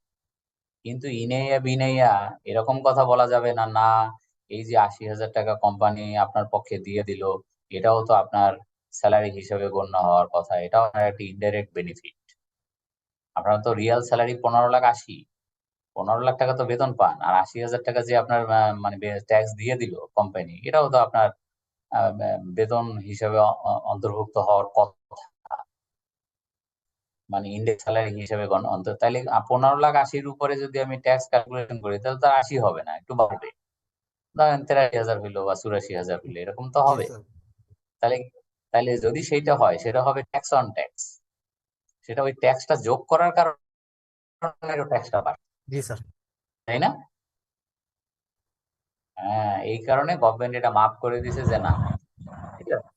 কিন্তু ইনেয়া বিনেয়া এরকম কথা বলা যাবে না, না এই যে 80,000 টাকা কোম্পানি আপনার পক্ষে দিয়ে দিল, এটাও তো আপনার স্যালারি হিসেবে গণ্য হওয়ার কথা, এটাও আপনার একটা ইনডাইরেক্ট বেনিফিট। আপনার তো রিয়াল স্যালারি 15,80,000, 15 লাখ টাকা তো বেতন পান, আর 80,000 টাকা যে আপনার মানে ট্যাক্স দিয়ে দিল কোম্পানি, এটাও তো আপনার বেতন হিসেবে অন্তর্ভুক্ত হওয়ার কথা, মানে ইন্ডেক্স স্যালারি হিসেবে তাইলে 15,80,000 উপরে যদি আমি ট্যাক্স ক্যালকুলেশন করি, তাহলে তো 80 হবে না, একটু বাড়বে। ধরেন 83,000 হইলো বা 84,000 হইলো, এরকম তো জি হবে। স্যার তাহলে তাহলে যদি সেইটা হয়, সেটা হবে ট্যাক্স অন ট্যাক্স। সেটা ওই ট্যাক্সটা যোগ করার কারণে ট্যাক্সটা বাড়ে, জি স্যার তাই না? হ্যাঁ, এই কারণে গভর্নমেন্ট এটা মাফ করে দিছে যে না, ঠিক আছে,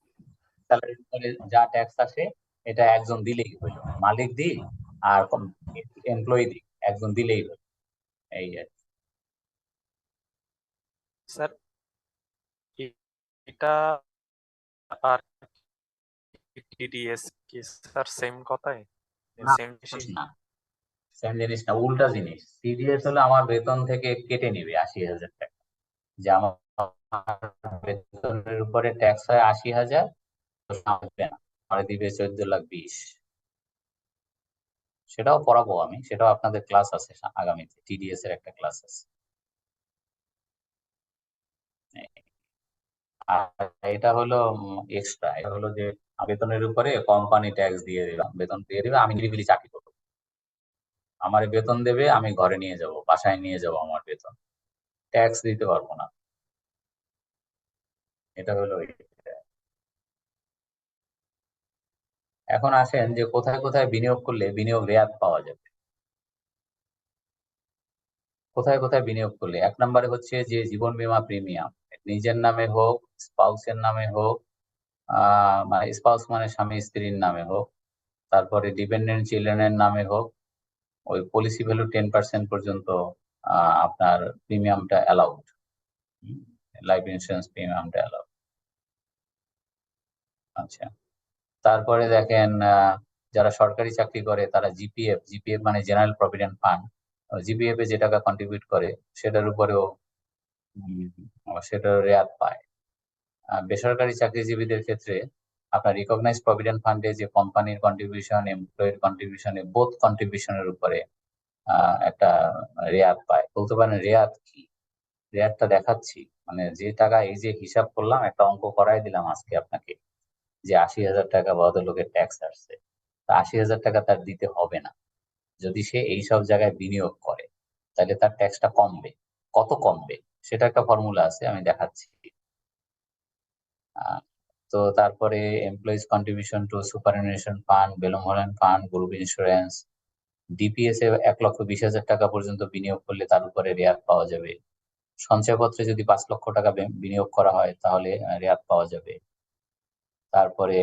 স্যালারির উপরে যা ট্যাক্স আসে এটা একজন দিলেই হইলো, মালিক দিই আর এমপ্লয়ি দিই, একজন দিলেই হইলো, এই আর কি। স্যার এটা আর টিডিএস কি স্যার সেম কথাই, না, সেম জিনিস? না, সেম জিনিস না, উল্টা জিনিস। সিডিএস হলো আমার বেতন থেকে কেটে নিবে 80,000 টাকা, যে আমার বেতনের উপরে ট্যাক্স হয় 80,000, তো সামনে না, আমার দিবে 14,20,000। সেটাও পড়াবো আমি, সেটাও আপনাদের ক্লাস আছে আগামীতে, টিডিএস এর একটা ক্লাস আছে। আর এটা হলো এক্সট্রা, এটা হলো যে বেতনের উপরে কোম্পানি ট্যাক্স দিয়ে দিলাম, বেতন দিয়ে দিবে, আমি নিরিবিলি চাকরি করবো, আমার বেতন দেবে, আমি ঘরে নিয়ে যাব, বাসায় নিয়ে যাব আমার বেতন, ট্যাক্স দিতে পারবো না। এটা হলো এইটা। এখন আসেন যে কোথায় কোথায় বিনিয়োগ করলে বিনিয়োগ রেয়াত পাওয়া যাবে। কোথায় কোথায় বিনিয়োগ করলে, 1 নম্বরে হচ্ছে যে জীবন বীমা প্রিমিয়াম, নিজের নামে হোক, স্পাউসের নামে হোক, মানে স্পাউস মানে স্বামী স্ত্রীর নামে হোক, তারপরে ডিপেন্ডেন্ট চিলড্রেনের নামে হোক, ওই পলিসি ভ্যালু 10% পর্যন্ত আপনার প্রিমিয়ামটা অ্যালাউড, লাইফ ইন্স্যুরেন্স প্রিমিয়ামটা অ্যালাউড। আচ্ছা, তারপরে দেখেন যারা সরকারি চাকরি করে তারা জিপিএফ মানে জেনারেল প্রভিডেন্ট ফান্ড, জিপিএফ এ যে টাকা কন্ট্রিবিউট করে সেটার উপরেও সেটার রেয়াত পায়। বেসরকারি চাকরিজীবীদের ক্ষেত্রে আপনার রিকগনাইজ প্রভিডেন্ট ফান্ডে যে কোম্পানির কন্ট্রিবিউশন, এমপ্লয়ের কন্ট্রিবিউশনে, বোথ কন্ট্রিবিউশনের উপরে একটা রেয়াত পায়। বলতে পারেন রেয়াত কি? রেয়াতটা দেখাচ্ছি, মানে যে টাকা, এই যে হিসাব করলাম, একটা অঙ্ক করাই দিলাম আজকে আপনাকে, যে 80,000 টাকা ভদ্রলোকের ট্যাক্স আসছে, তা 80,000 টাকা তার দিতে হবে না যদি সে এইসব জায়গায় বিনিয়োগ করে, তাহলে তার ট্যাক্সটা কমবে। কত কমবে সেটা একটা ফর্মুলা আছে, আমি দেখাচ্ছি। তো তারপরে employees contribution to superannuation fund, benefit fund, group insurance, DPS এ 1,20,000 টাকা পর্যন্ত বিনিয়োগ করলে তার উপরে রেয়াত পাওয়া যাবে। সঞ্চয়পত্রে যদি 5 লক্ষ টাকা বিনিয়োগ করা হয় তাহলে রেয়াত পাওয়া যাবে। তারপরে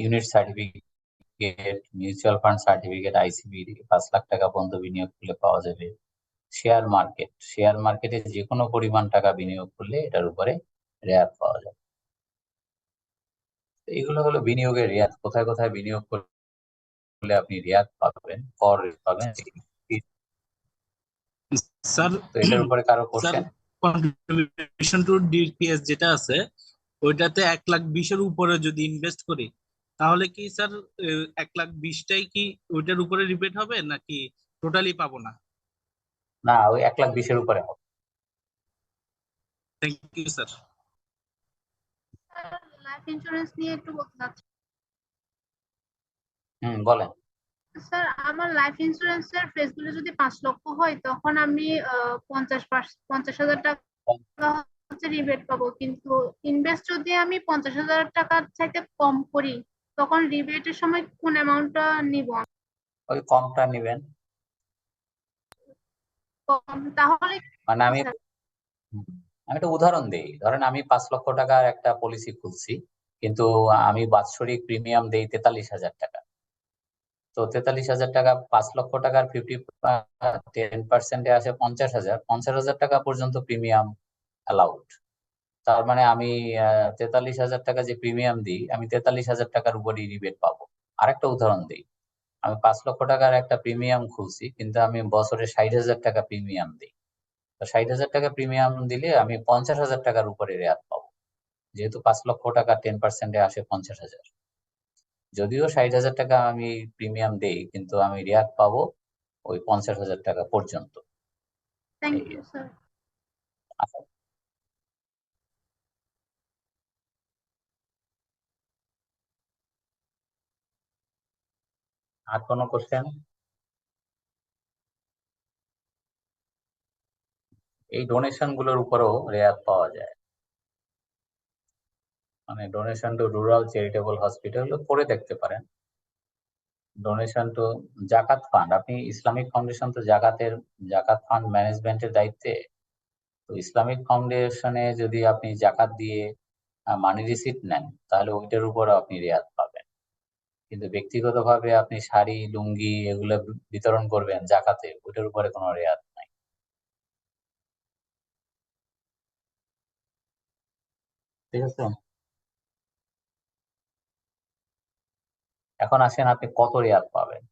unit certificate, mutual fund certificate, ICB 5 lakh টাকা পর্যন্ত বিনিয়োগ করলে পাওয়া যাবে। শেয়ার মার্কেটে যে কোনো পরিমাণ টাকা বিনিয়োগ করলে এটার উপরে রেয়াত পাওয়া যাবে। এগুলো হলো বিনিয়োগের রেয়াত। কোথায় কোথায় বিনিয়োগ করলে আপনি রেয়াত পাবেন, কর পাবেন। স্যার তো এটার উপরে কারো sir question? Contribution to DPS যেটা আছে ওইটাতে 1,20,000 উপরে যদি ইনভেস্ট করি তাহলে কি স্যার 1,20,000টাই কি ওইটার উপরে রিবেট হবে নাকি টোটালি পাবো না? না, ওই 1,20,000 উপরে হবে। Thank you sir. Life insurance নিয়ে একটু বলতে চাচ্ছি। বলেন। স্যার, আমার লাইফ ইন্স্যুরেন্সের ফেস ভ্যালু যদি 5 লক্ষ হয় তখন আমি 50,000 টাকা হচ্ছে রিবেট পাবো, কিন্তু ইনভেস্ট যদি আমি 50,000 টাকার চাইতে কম করি তখন রিবেটের সময় কোন অ্যামাউন্টটা নিব? ওই কমটা নেবেন। কম তাহলে মানে আমি একটা উদাহরণ দিই। ধরেন আমি 5 লক্ষ টাকার একটা পলিসি খুলছি, কিন্তু আমি বাৎসরিক প্রিমিয়াম দেই 43,000 টাকা। তো 43,000 টাকা, 5 লক্ষ টাকার 10% আসে 50,000। 50,000 টাকা পর্যন্ত প্রিমিয়াম অ্যালাউড। তার মানে আমি 43,000 টাকা যে প্রিমিয়াম দিই, আমি 43,000 টাকার উপরই রিবেট পাবো। আরেকটা উদাহরণ দিই, আমি 5 লক্ষ টাকার একটা প্রিমিয়াম খুলছি, কিন্তু আমি বছরে 60,000 টাকা প্রিমিয়াম দিই। তো 60,000 টাকা প্রিমিয়াম দিলে আমি 50,000 টাকার উপরে রেয়াত পাবো, যেহেতু 5 লক্ষ টাকা 10% আসে 50,000। যদিও 60,000 টাকা আমি প্রিমিয়াম দেই, কিন্তু আমি রেয়াত পাবো ওই 50,000 টাকা পর্যন্ত। Thank you sir. আচ্ছা, আর কোনো কোশ্চেন? এই ডোনেশন গুলোর উপরেও রেয়াত পাওয়া যায়। মানে donation two rural charitable hospital পড়ে দেখতে পারেন। ডোনেশন টু জাকাত ফান্ড, আপনি ইসলামিক ফাউন্ডেশন তো জাকাত ফান্ড ম্যানেজমেন্টের দায়িত্বে। তো ইসলামিক ফাউন্ডেশনে যদি আপনি জাকাত দিয়ে মানি রিসিট নেন তাহলে ওইটার উপর আপনি রেয়াত পাবেন। কিন্তু ব্যক্তিগতভাবে আপনি শাড়ি, লুঙ্গি এগুলো বিতরণ করবেন জাকাতে, ওইটার উপরে কোনো রেয়াত নাই। ঠিক আছে, এখন আসেন আপনি কত রেয়াত পাবেন।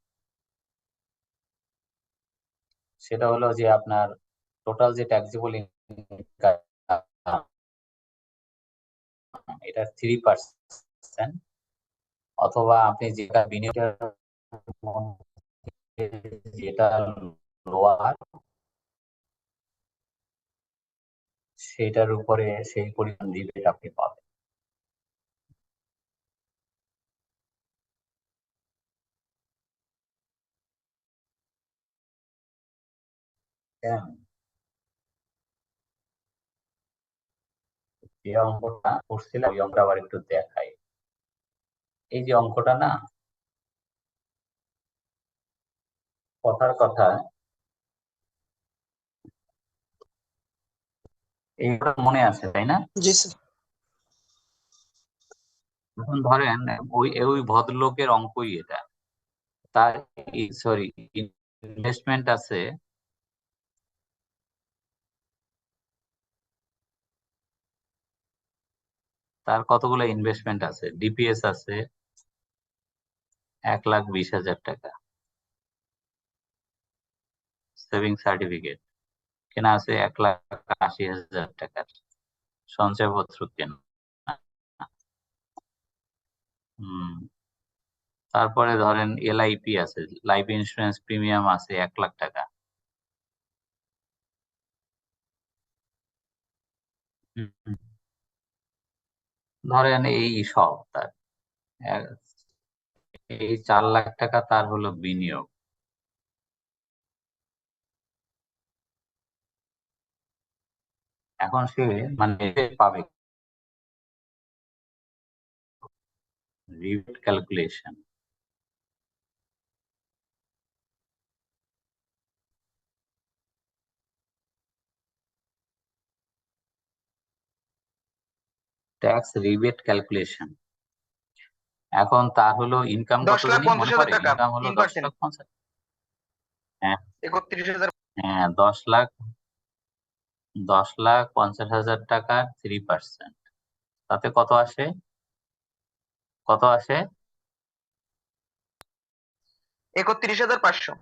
সেটা হলো যে আপনার টোটাল যে ট্যাক্সেবল ইনকাম, এটা 3%, অথবা আপনি যেটা বিনিয়োগের যেটা লোয়ার সেটার উপরে সেই পরিমাণ রিবেট আপনি পাবেন। হ্যাঁ, যে অঙ্কটা করছিলাম ওই অঙ্কটা আবার একটু দেখাই। এই যে অঙ্কটা না, কথার কথা এইটা মনে আছে তাই না? জি স্যার। এখন ধরেন ওই ওই ভদ্রলোকের অঙ্কই এটা। তার সরি ইনভেস্টমেন্ট আছে তার কতগুলো ইনভেস্টমেন্ট আছে, ডিপিএস আছে 1,20,000 টাকা, সেভিং সার্টিফিকেট কেনা আছে 1,80,000 টাকার, সঞ্চয়পত্র কেনা। হুম, তারপরে ধরেন LIP আছে, লাইফ ইন্স্যুরেন্স প্রিমিয়াম আছে 1,00,000 টাকা। হুম, ধরেন এই সব তার এই 4,00,000 টাকা তার হলো বিনিয়োগ। এখন সে মানে পাবে rebate calculation. Tax rebate calculation. এখন তার হলো ইনকাম কত 10,50,000 জানি মনে পড়ে? টাকা ইনকাম হলো 3%। 10,50,000। হ্যাঁ 31,000। হ্যাঁ 10,50,000 টাকার 3%, তাতে কত আসে? কত আসে? 31,500।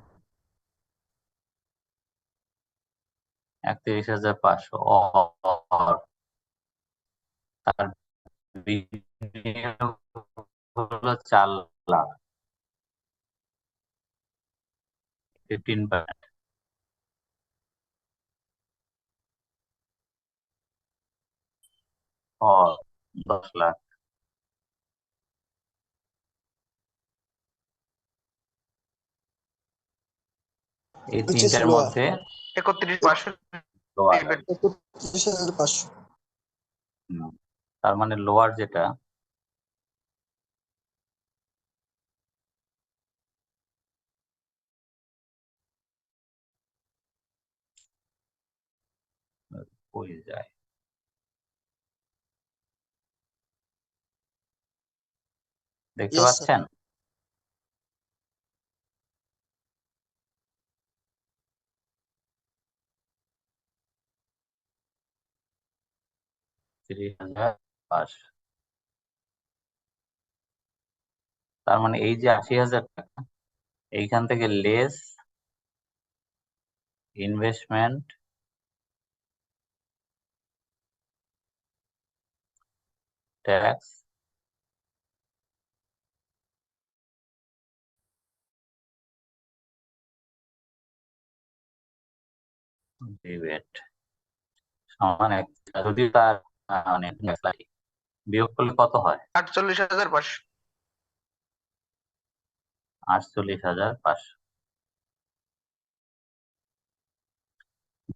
31,500 তার বিনিয়োগ হলো 4,00,000, 15%। 10,00,000। এই তিনটার মধ্যে 31,500 লোয়ার। রিবেট। 31,500। তার মানে লোয়ার যেটা হয়ে যায়। দেখতে Yes, sir. পাচ্ছেন? তার মানে এই যে 80,000 টাকা, এইখান থেকে লেস ইনভেস্টমেন্ট ট্যাক্স রিবেট সমান যদি তার মানে বিয়োগ করলে কত হয়? 48,500। 48,500।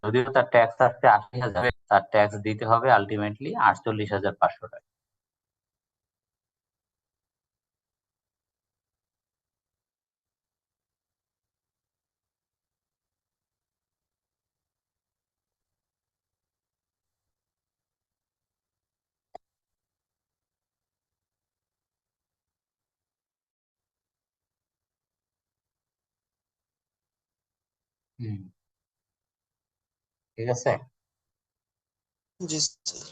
যদিও তার ট্যাক্স আসছে 80,000, তার ট্যাক্স দিতে হবে আলটিমেটলি 48,500 টাকা। ঠিক আছে? জি স্যার।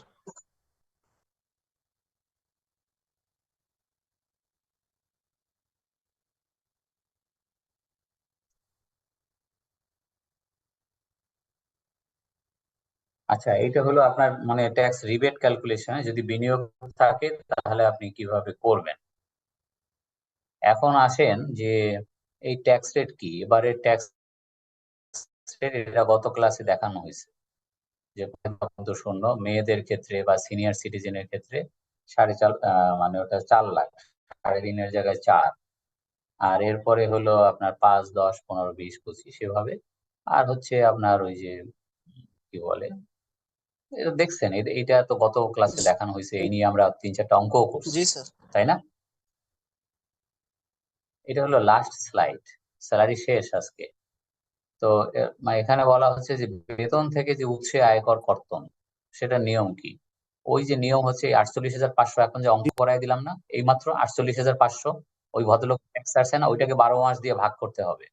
আচ্ছা, এইটা হলো আপনার মানে ট্যাক্স রিবেট ক্যালকুলেশনে যদি বিনিয়োগ থাকে তাহলে আপনি কিভাবে করবেন। এখন আসেন যে এই ট্যাক্স রেট কি? এবারে ট্যাক্স রেট এটা গত ক্লাসে দেখানো হয়েছে যে 0.0 মেয়েদের ক্ষেত্রে বা সিনিয়র সিটিজেনের ক্ষেত্রে 4.5 মানে ওটা 4 লাখ, 3.5 জায়গায় 4। আর এরপরে হলো আপনার 5, 10, 15, 20, 25 এভাবে। আর হচ্ছে আপনার ওই যে কি বলে, এটা দেখছেন, এটা তো গত ক্লাসে দেখানো হয়েছে, এই নিয়ে আমরা 3-4টা অঙ্কও করছি, জি স্যার। তাই না? এটা হলো লাস্ট স্লাইড, স্যালারি শেষ আজকে। তো মানে এখানে বলা হচ্ছে যে বেতন থেকে যে উৎসে আয়কর কর্তন, সেটা নিয়ম কি? ওই যে নিয়ম হচ্ছে 48,500, এখন যে অঙ্ক করাই দিলাম না এই মাত্র 48,500, ওই ভদ্রলোক ট্যাক্স আসছে না, ওইটাকে 12 মাস দিয়ে ভাগ করতে হবে।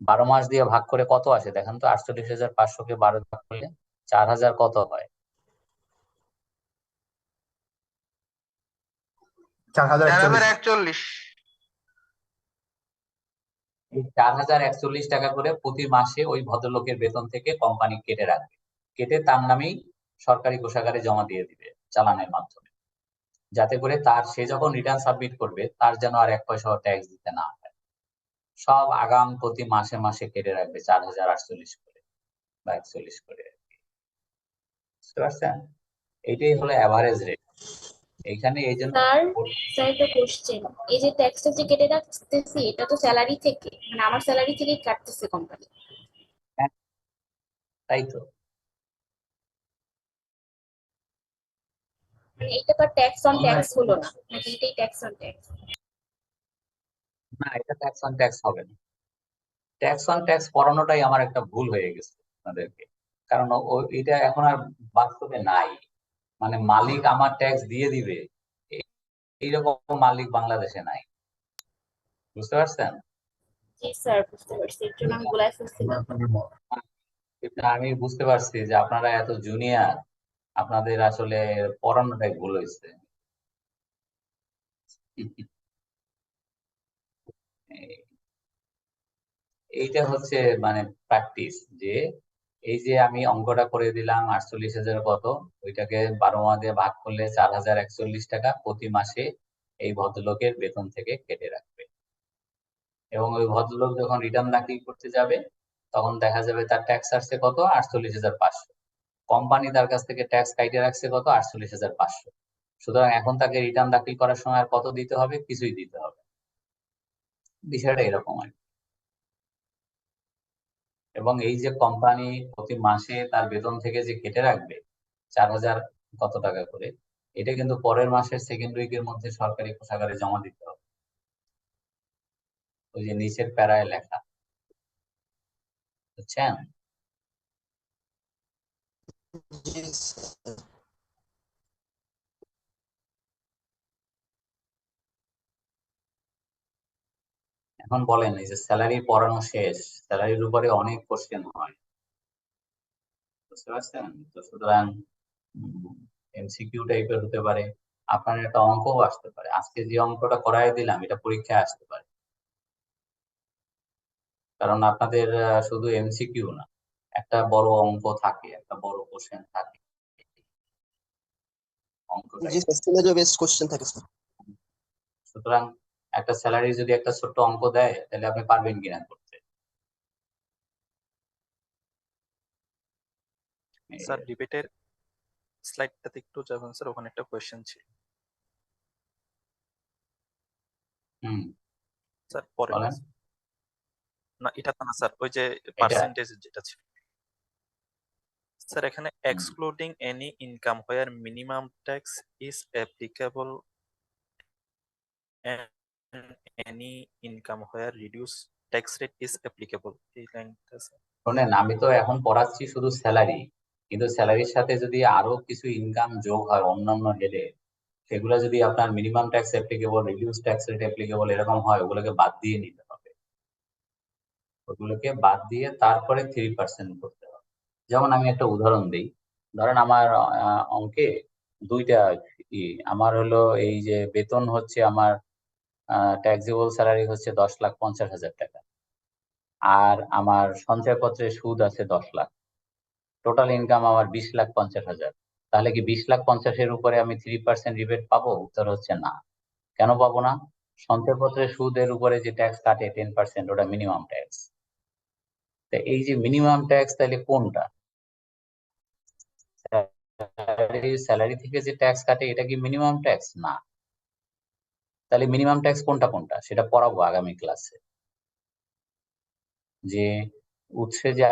12 মাস দিয়ে ভাগ করে কত আসে দেখেন তো? 48,500-কে 12 ভাগ করলে 4,000 কত হয়? 4,041। 4,041। এই 4041 টাকা করে প্রতি মাসে ওই ভদ্রলোকের বেতন থেকে কোম্পানি কেটে রাখবে, কেটে তার নামেই সরকারি কোষাগারে জমা দিয়ে দিবে চালানের মাধ্যমে, যাতে করে সে যখন রিটার্ন সাবমিট করবে তার যেন আর 1 পয়সাও ট্যাক্স দিতে না হয়। সব আগাম প্রতি মাসে মাসে কেটে রাখবে 4048 করে বা 41 করে। বুঝতে পারছেন? এইটাই হলো অ্যাভারেজ রেট এইখানে। এই জন্য স্যার একটা কোশ্চেন, এই যে ট্যাক্সটা যে কেটে রাখতেছি এটা তো স্যালারি থেকে, মানে আমার স্যালারি থেকেই কাটতেছে কোম্পানি। হ্যাঁ, তাই তো। মানে এটা তো ট্যাক্স অন ট্যাক্স হলো না, নাকি এটাই ট্যাক্স অন ট্যাক্স? না, এটা ট্যাক্স অন ট্যাক্স হবে না। ট্যাক্স অন ট্যাক্স করানোটাই আমার একটা ভুল হয়ে গেছে আপনাদেরকে, কারণ এটা এখন আর বাস্তবে নাই। মানে মালিক আমার ট্যাক্স দিয়ে দিবে এইরকম মালিক বাংলাদেশে নাই। বুঝতে পারছেন? জি স্যার, বুঝতে পারছি, এর জন্য আমি গোলায় ফেলছিলাম। এটা আমি বুঝতে পারছি যে আপনারা এত জুনিয়র, আপনাদের আসলে পড়ানোটাই ভুল হয়েছে। এইটা হচ্ছে মানে প্র্যাকটিস, যে এই যে আমি অঙ্কটা করে দিলাম 48,000 কত, ওইটাকে 12 মাস দিয়ে ভাগ করলে 4041 টাকা প্রতি মাসে এই ভদ্রলোকের বেতন থেকে কেটে রাখবে। এবং ওই ভদ্রলোক যখন রিটার্ন দাখিল করতে যাবে তখন দেখা যাবে তার ট্যাক্স আসছে কত, 48,500। কোম্পানি তার কাছ থেকে ট্যাক্স কাইটে রাখছে কত, 48,500। সুতরাং এখন তাকে রিটার্ন দাখিল করার সময় আর কত দিতে হবে, কিছুই দিতে হবে। বিষয়টা এরকম আর কি। এবং এই যে কোম্পানি প্রতি মাসে তার বেতন থেকে যে কেটে রাখবে 4,000 কত টাকা করে, এটা কিন্তু পরের মাসের সেকেন্ড উইকের মধ্যে সরকারি কোষাগারে জমা দিতে হবে। ওই যে নিচের প্যারায় লেখা, বুঝছেন? জি স্যার। এখন বলেন, এই যে স্যালারি পড়ানো শেষ, স্যালারির উপরে অনেক কোশ্চেন হয়, বুঝতে পারছেন তো? সুতরাং এমসিকিউ টাইপের হতে পারে, আপনার একটা অঙ্কও আসতে পারে। আজকে যে অঙ্কটা করাই দিলাম এটা পরীক্ষায় আসতে পারে, কারণ আপনাদের শুধু এমসিকিউ না, একটা বড় অঙ্ক থাকে, একটা বড় কোশ্চেন থাকে অঙ্কটাই। জি স্যার, সিনারিও বেসড কোশ্চেন থাকে স্যার। সুতরাং একটা স্যালারি যদি একটা ছোট্ট অঙ্ক দেয় তাহলে আপনি পারবেন কিনা করতে? স্যার ডিবেটের স্লাইডটাতে একটু যাবেন স্যার, ওখানে একটা কোয়েশ্চেন ছিল। স্যার পরে বলেন। না, এটা তো না স্যার, ওই যে পার্সেন্টেজ যেটা ছিল স্যার, এখানে excluding any income where minimum tax is applicable and any income where reduced tax rate is applicable, এই লাইনটা স্যার। শোনেন, আমি তো এখন পড়াচ্ছি শুধু স্যালারি, কিন্তু স্যালারির সাথে যদি আরো কিছু ইনকাম যোগ হয় অন্যান্য হেডে, সেগুলো যদি আপনার minimum tax applicable, reduce tax rate applicable এরকম হয়, ওগুলোকে বাদ দিয়ে নিতে হবে। ওগুলোকে বাদ দিয়ে তারপরে 3% করতে হবে। যেমন আমি একটা উদাহরণ দিই, ধরেন আমার অঙ্কে দুইটা আমার হলো এই যে বেতন হচ্ছে আমার ট্যাক্সেবল স্যালারি হচ্ছে 10,50,000 টাকা, আর আমার সঞ্চয়পত্রে সুদ আছে 10 লাখ, টোটাল ইনকাম আমার 20,50,000। তাহলে কি 20,50,000-এর উপরে আমি 3% রিবেট পাবো? উত্তর হচ্ছে না। কেন পাবো না? সঞ্চয়পত্রের সুদের উপরে যে ট্যাক্স কাটে 10%, ওটা মিনিমাম ট্যাক্স। এই যে মিনিমাম ট্যাক্স তাহলে কোনটা? স্যালারি থেকে যে ট্যাক্স কাটে এটা কি মিনিমাম ট্যাক্স? না। তাহলে মিনিমাম ট্যাক্স কোনটা কোনটা সেটা পড়াবো আগামী ক্লাসে। যে উৎসে যে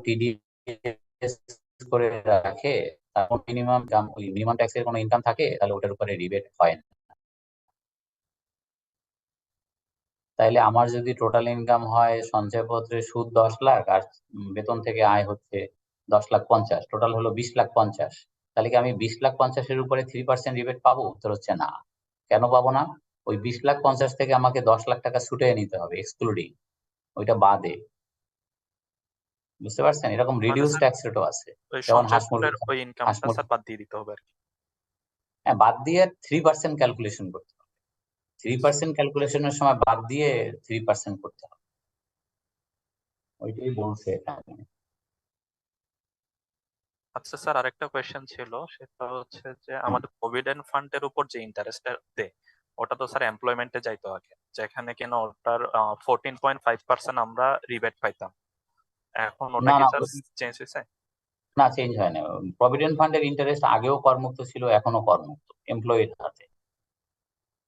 টিডিএস করে রাখে, তারপর মিনিমাম ট্যাক্সের কোনো ইনকাম থাকে তাহলে ওটার উপরে রিবেট হয় না। তাইলে আমার যদি টোটাল ইনকাম হয় সঞ্চয়পত্রে সুদ 10 লাখ আর বেতন থেকে আয় হচ্ছে 10,50,000, টোটাল হলো 20,50,000, তাহলে কি আমি 20,50,000-এর উপরে 3% রিবেট পাবো? উত্তর হচ্ছে না। কেন পাবো না? ওই 20,50,000 থেকে আমাকে 10 লাখ টাকা ছুটে নিতে হবে, এক্সক্লুডিং, ওইটা বাদে। বুঝতে পারছেন? এরকম রিডিউস ট্যাক্স রেটও আছে, ওই যেমন সঞ্চয়পত্রের ওই ইনকামটা স্যার বাদ দিয়ে দিতে হবে আর কি। হ্যাঁ, বাদ দিয়ে 3% ক্যালকুলেশন করতে হবে। 3% ক্যালকুলেশনের সময় বাদ দিয়ে 3% করতে হবে, ওইটাই বলছে এখানে। আচ্ছা স্যার, আরেকটা কোয়েশ্চেন ছিল, সেটা হচ্ছে যে আমাদের প্রভিডেন্ট ফান্ডের উপর যে ইন্টারেস্টটা দেয় ওটা তো স্যার এমপ্লয়মেন্টে যাইতো আগে, যেখানে কিনা ওটার 14.5% আমরা রিবেট পাইতাম। এখন ওটা না কি না স্যার চেঞ্জ হয়েছে? না, চেঞ্জ হয় না। প্রভিডেন্ট ফান্ডের ইন্টারেস্ট আগেও করমুক্ত ছিল, এখনো করমুক্ত এমপ্লয়ির হাতে।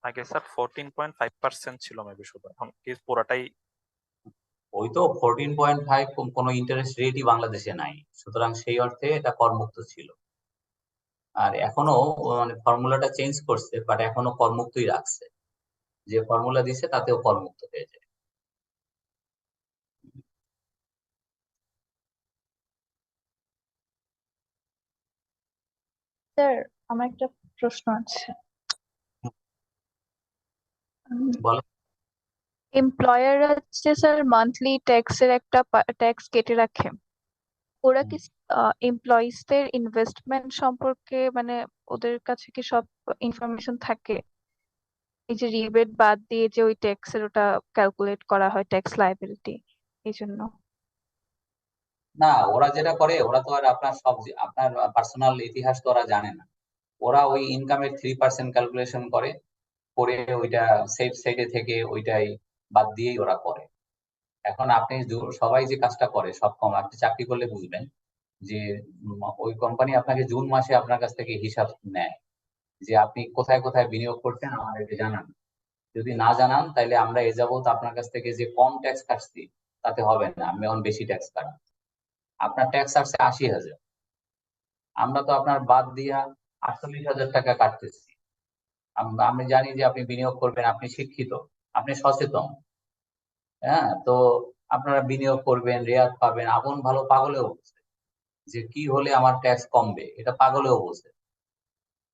আগে স্যার 14.5% ছিল মেবি শুধু, এখন কি পুরাটাই? ওই তো 14.5 কোনো ইন্টারেস্ট রেটই বাংলাদেশে নাই, সুতরাং সেই অর্থে এটা করমুক্ত ছিল। আর এখনো মানে ফর্মুলাটা চেঞ্জ করছে, বাট এখনো করমুক্তই রাখছে, যে ফর্মুলা দিছে তাতেও করমুক্ত হয়ে যায়। স্যার আমার একটা প্রশ্ন আছে। বলেন। এমপ্লয়াররা যে স্যার মান্থলি ট্যাক্সের একটা ট্যাক্স কেটে রাখে, ওরা কি এমপ্লয়িজদের ইনভেস্টমেন্ট সম্পর্কে মানে ওদের কাছে কি সব ইনফরমেশন থাকে? এই যে রিবেট বাদ দিয়ে যে ওই ট্যাক্সের ওটা ক্যালকুলেট করা হয় ট্যাক্স লায়াবিলিটি, এই জন্য। না, ওরা যেটা করে, ওরা তো আর আপনার আপনার পার্সোনাল ইতিহাস তো ওরা জানে না। ওরা ওই ইনকামের 3% ক্যালকুলেশন করে ওইটা সেফ সাইডে থেকে ওইটাই বাদ দিয়েই ওরা করে। এখন আপনি সবাই যে কাজটা করে, সব আপনি চাকরি করলে বুঝবেন যে ওই কোম্পানি আপনাকে জুন মাসে আপনার কাছ থেকে হিসাব নেয় যে আপনি কোথায় কোথায় বিনিয়োগ করছেন, আমাদেরকে জানান। যদি না জানান তাহলে আমরা এ যাবত আপনার কাছ থেকে যে কম ট্যাক্স কাটছি তাতে হবে না, আমি এখন বেশি ট্যাক্স কাটাম। আপনার ট্যাক্স আসছে 80,000, আমরা তো আপনার বাদ দিয়া 48,000 টাকা কাটতেছি। আমি জানি যে আপনি বিনিয়োগ করবেন, আপনি শিক্ষিত, আপনি সচেতন, হ্যাঁ, তো আপনারা বিনিয়োগ করবেন, রেয়াত পাবেন। আপন ভালো পাগলেও বোঝে যে কি হলে আমার ট্যাক্স কমবে, এটা পাগলেও বোঝে।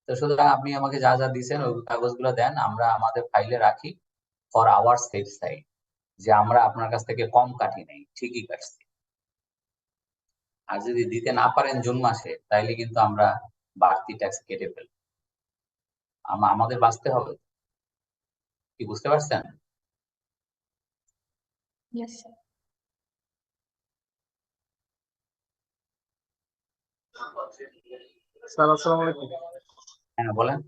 তো সুতরাং আপনি আমাকে যা যা দিচ্ছেন ওই কাগজগুলো দেন, আমরা আমাদের ফাইলে রাখি ফর আওয়ার সেফ সাইড, যে আমরা আপনার কাছ থেকে কম কাটি নাই, ঠিকই কাটছি। আর যদি দিতে না পারেন জুন মাসে, তাইলে কিন্তু আমরা বাড়তি ট্যাক্স কেটে ফেলব। আমাদের বাঁচতে হবে, কি বুঝতে পারছেন? Yes sir. স্যার আসসালামু আলাইকুম। হ্যাঁ বলেন।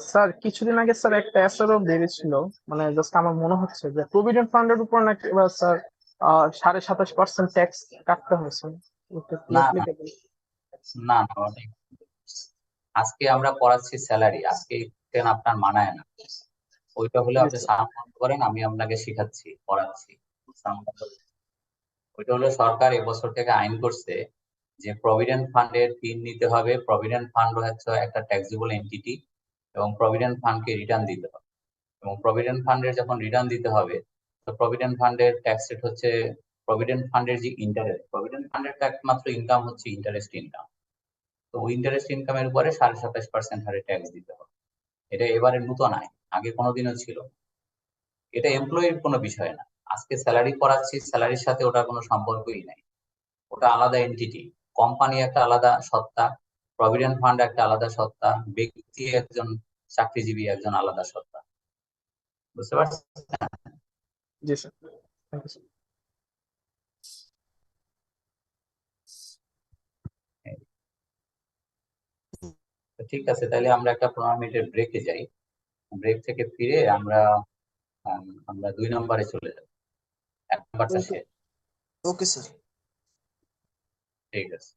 স্যার কিছুদিন আগে স্যার একটা এসআরও বেরিয়েছিল, মানে জাস্ট আমার মনে হচ্ছে যে প্রভিডেন্ট ফান্ডের উপর নাকি এবার স্যার 27.5% ট্যাক্স কাটতে হয়েছে। না না না না, অনেক। আজকে আমরা পড়াচ্ছি স্যালারি, আজকে আপনার মানায় না। ওইটা হলে আপনি সাউন্ড বন্ধ করেন, আমি আপনাকে শিখাচ্ছি, পড়াচ্ছি। ওইটা হলো সরকার এবছর থেকে আইন করছে যে প্রভিডেন্ট ফান্ডের পিন নিতে হবে। প্রভিডেন্ট ফান্ড হচ্ছে একটা ট্যাক্সেবল এন্টিটি, এবং প্রভিডেন্ট ফান্ডকে রিটার্ন দিতে হবে। এবং প্রভিডেন্ট ফান্ডের যখন রিটার্ন দিতে হবে, তো প্রভিডেন্ট ফান্ডের ট্যাক্স রেট হচ্ছে প্রভিডেন্ট ফান্ডের যে ইন্টারেস্ট, প্রভিডেন্ট ফান্ডের একমাত্র ইনকাম হচ্ছে ইন্টারেস্ট ইনকাম। তো ওই ইন্টারেস্ট ইনকামের উপরে 27.5% হারে ট্যাক্স দিতে হবে। এটা এবারে নতুন আইন, আগে কোনোদিনও ছিল। এটা এমপ্লয়ির কোনো বিষয় না। আজকে স্যালারি করাচ্ছি, স্যালারির সাথে ওটার কোনো সম্পর্কই নাই, ওটা আলাদা এন্টিটি। কোম্পানি একটা আলাদা সত্তা, প্রভিডেন্ট ফান্ড একটা আলাদা সত্তা, ব্যক্তি একজন চাকরিজীবী একজন আলাদা সত্তা। বুঝতে পারছেন? জি স্যার, থ্যাংক ইউ স্যার। ঠিক আছে, তাহলে আমরা একটা 15 মিনিটের ব্রেকে যাই। ব্রেক থেকে ফিরে আমরা 2 নম্বরে চলে যাব। 1 নম্বরটা শেষ। Okay sir. ঠিক আছে।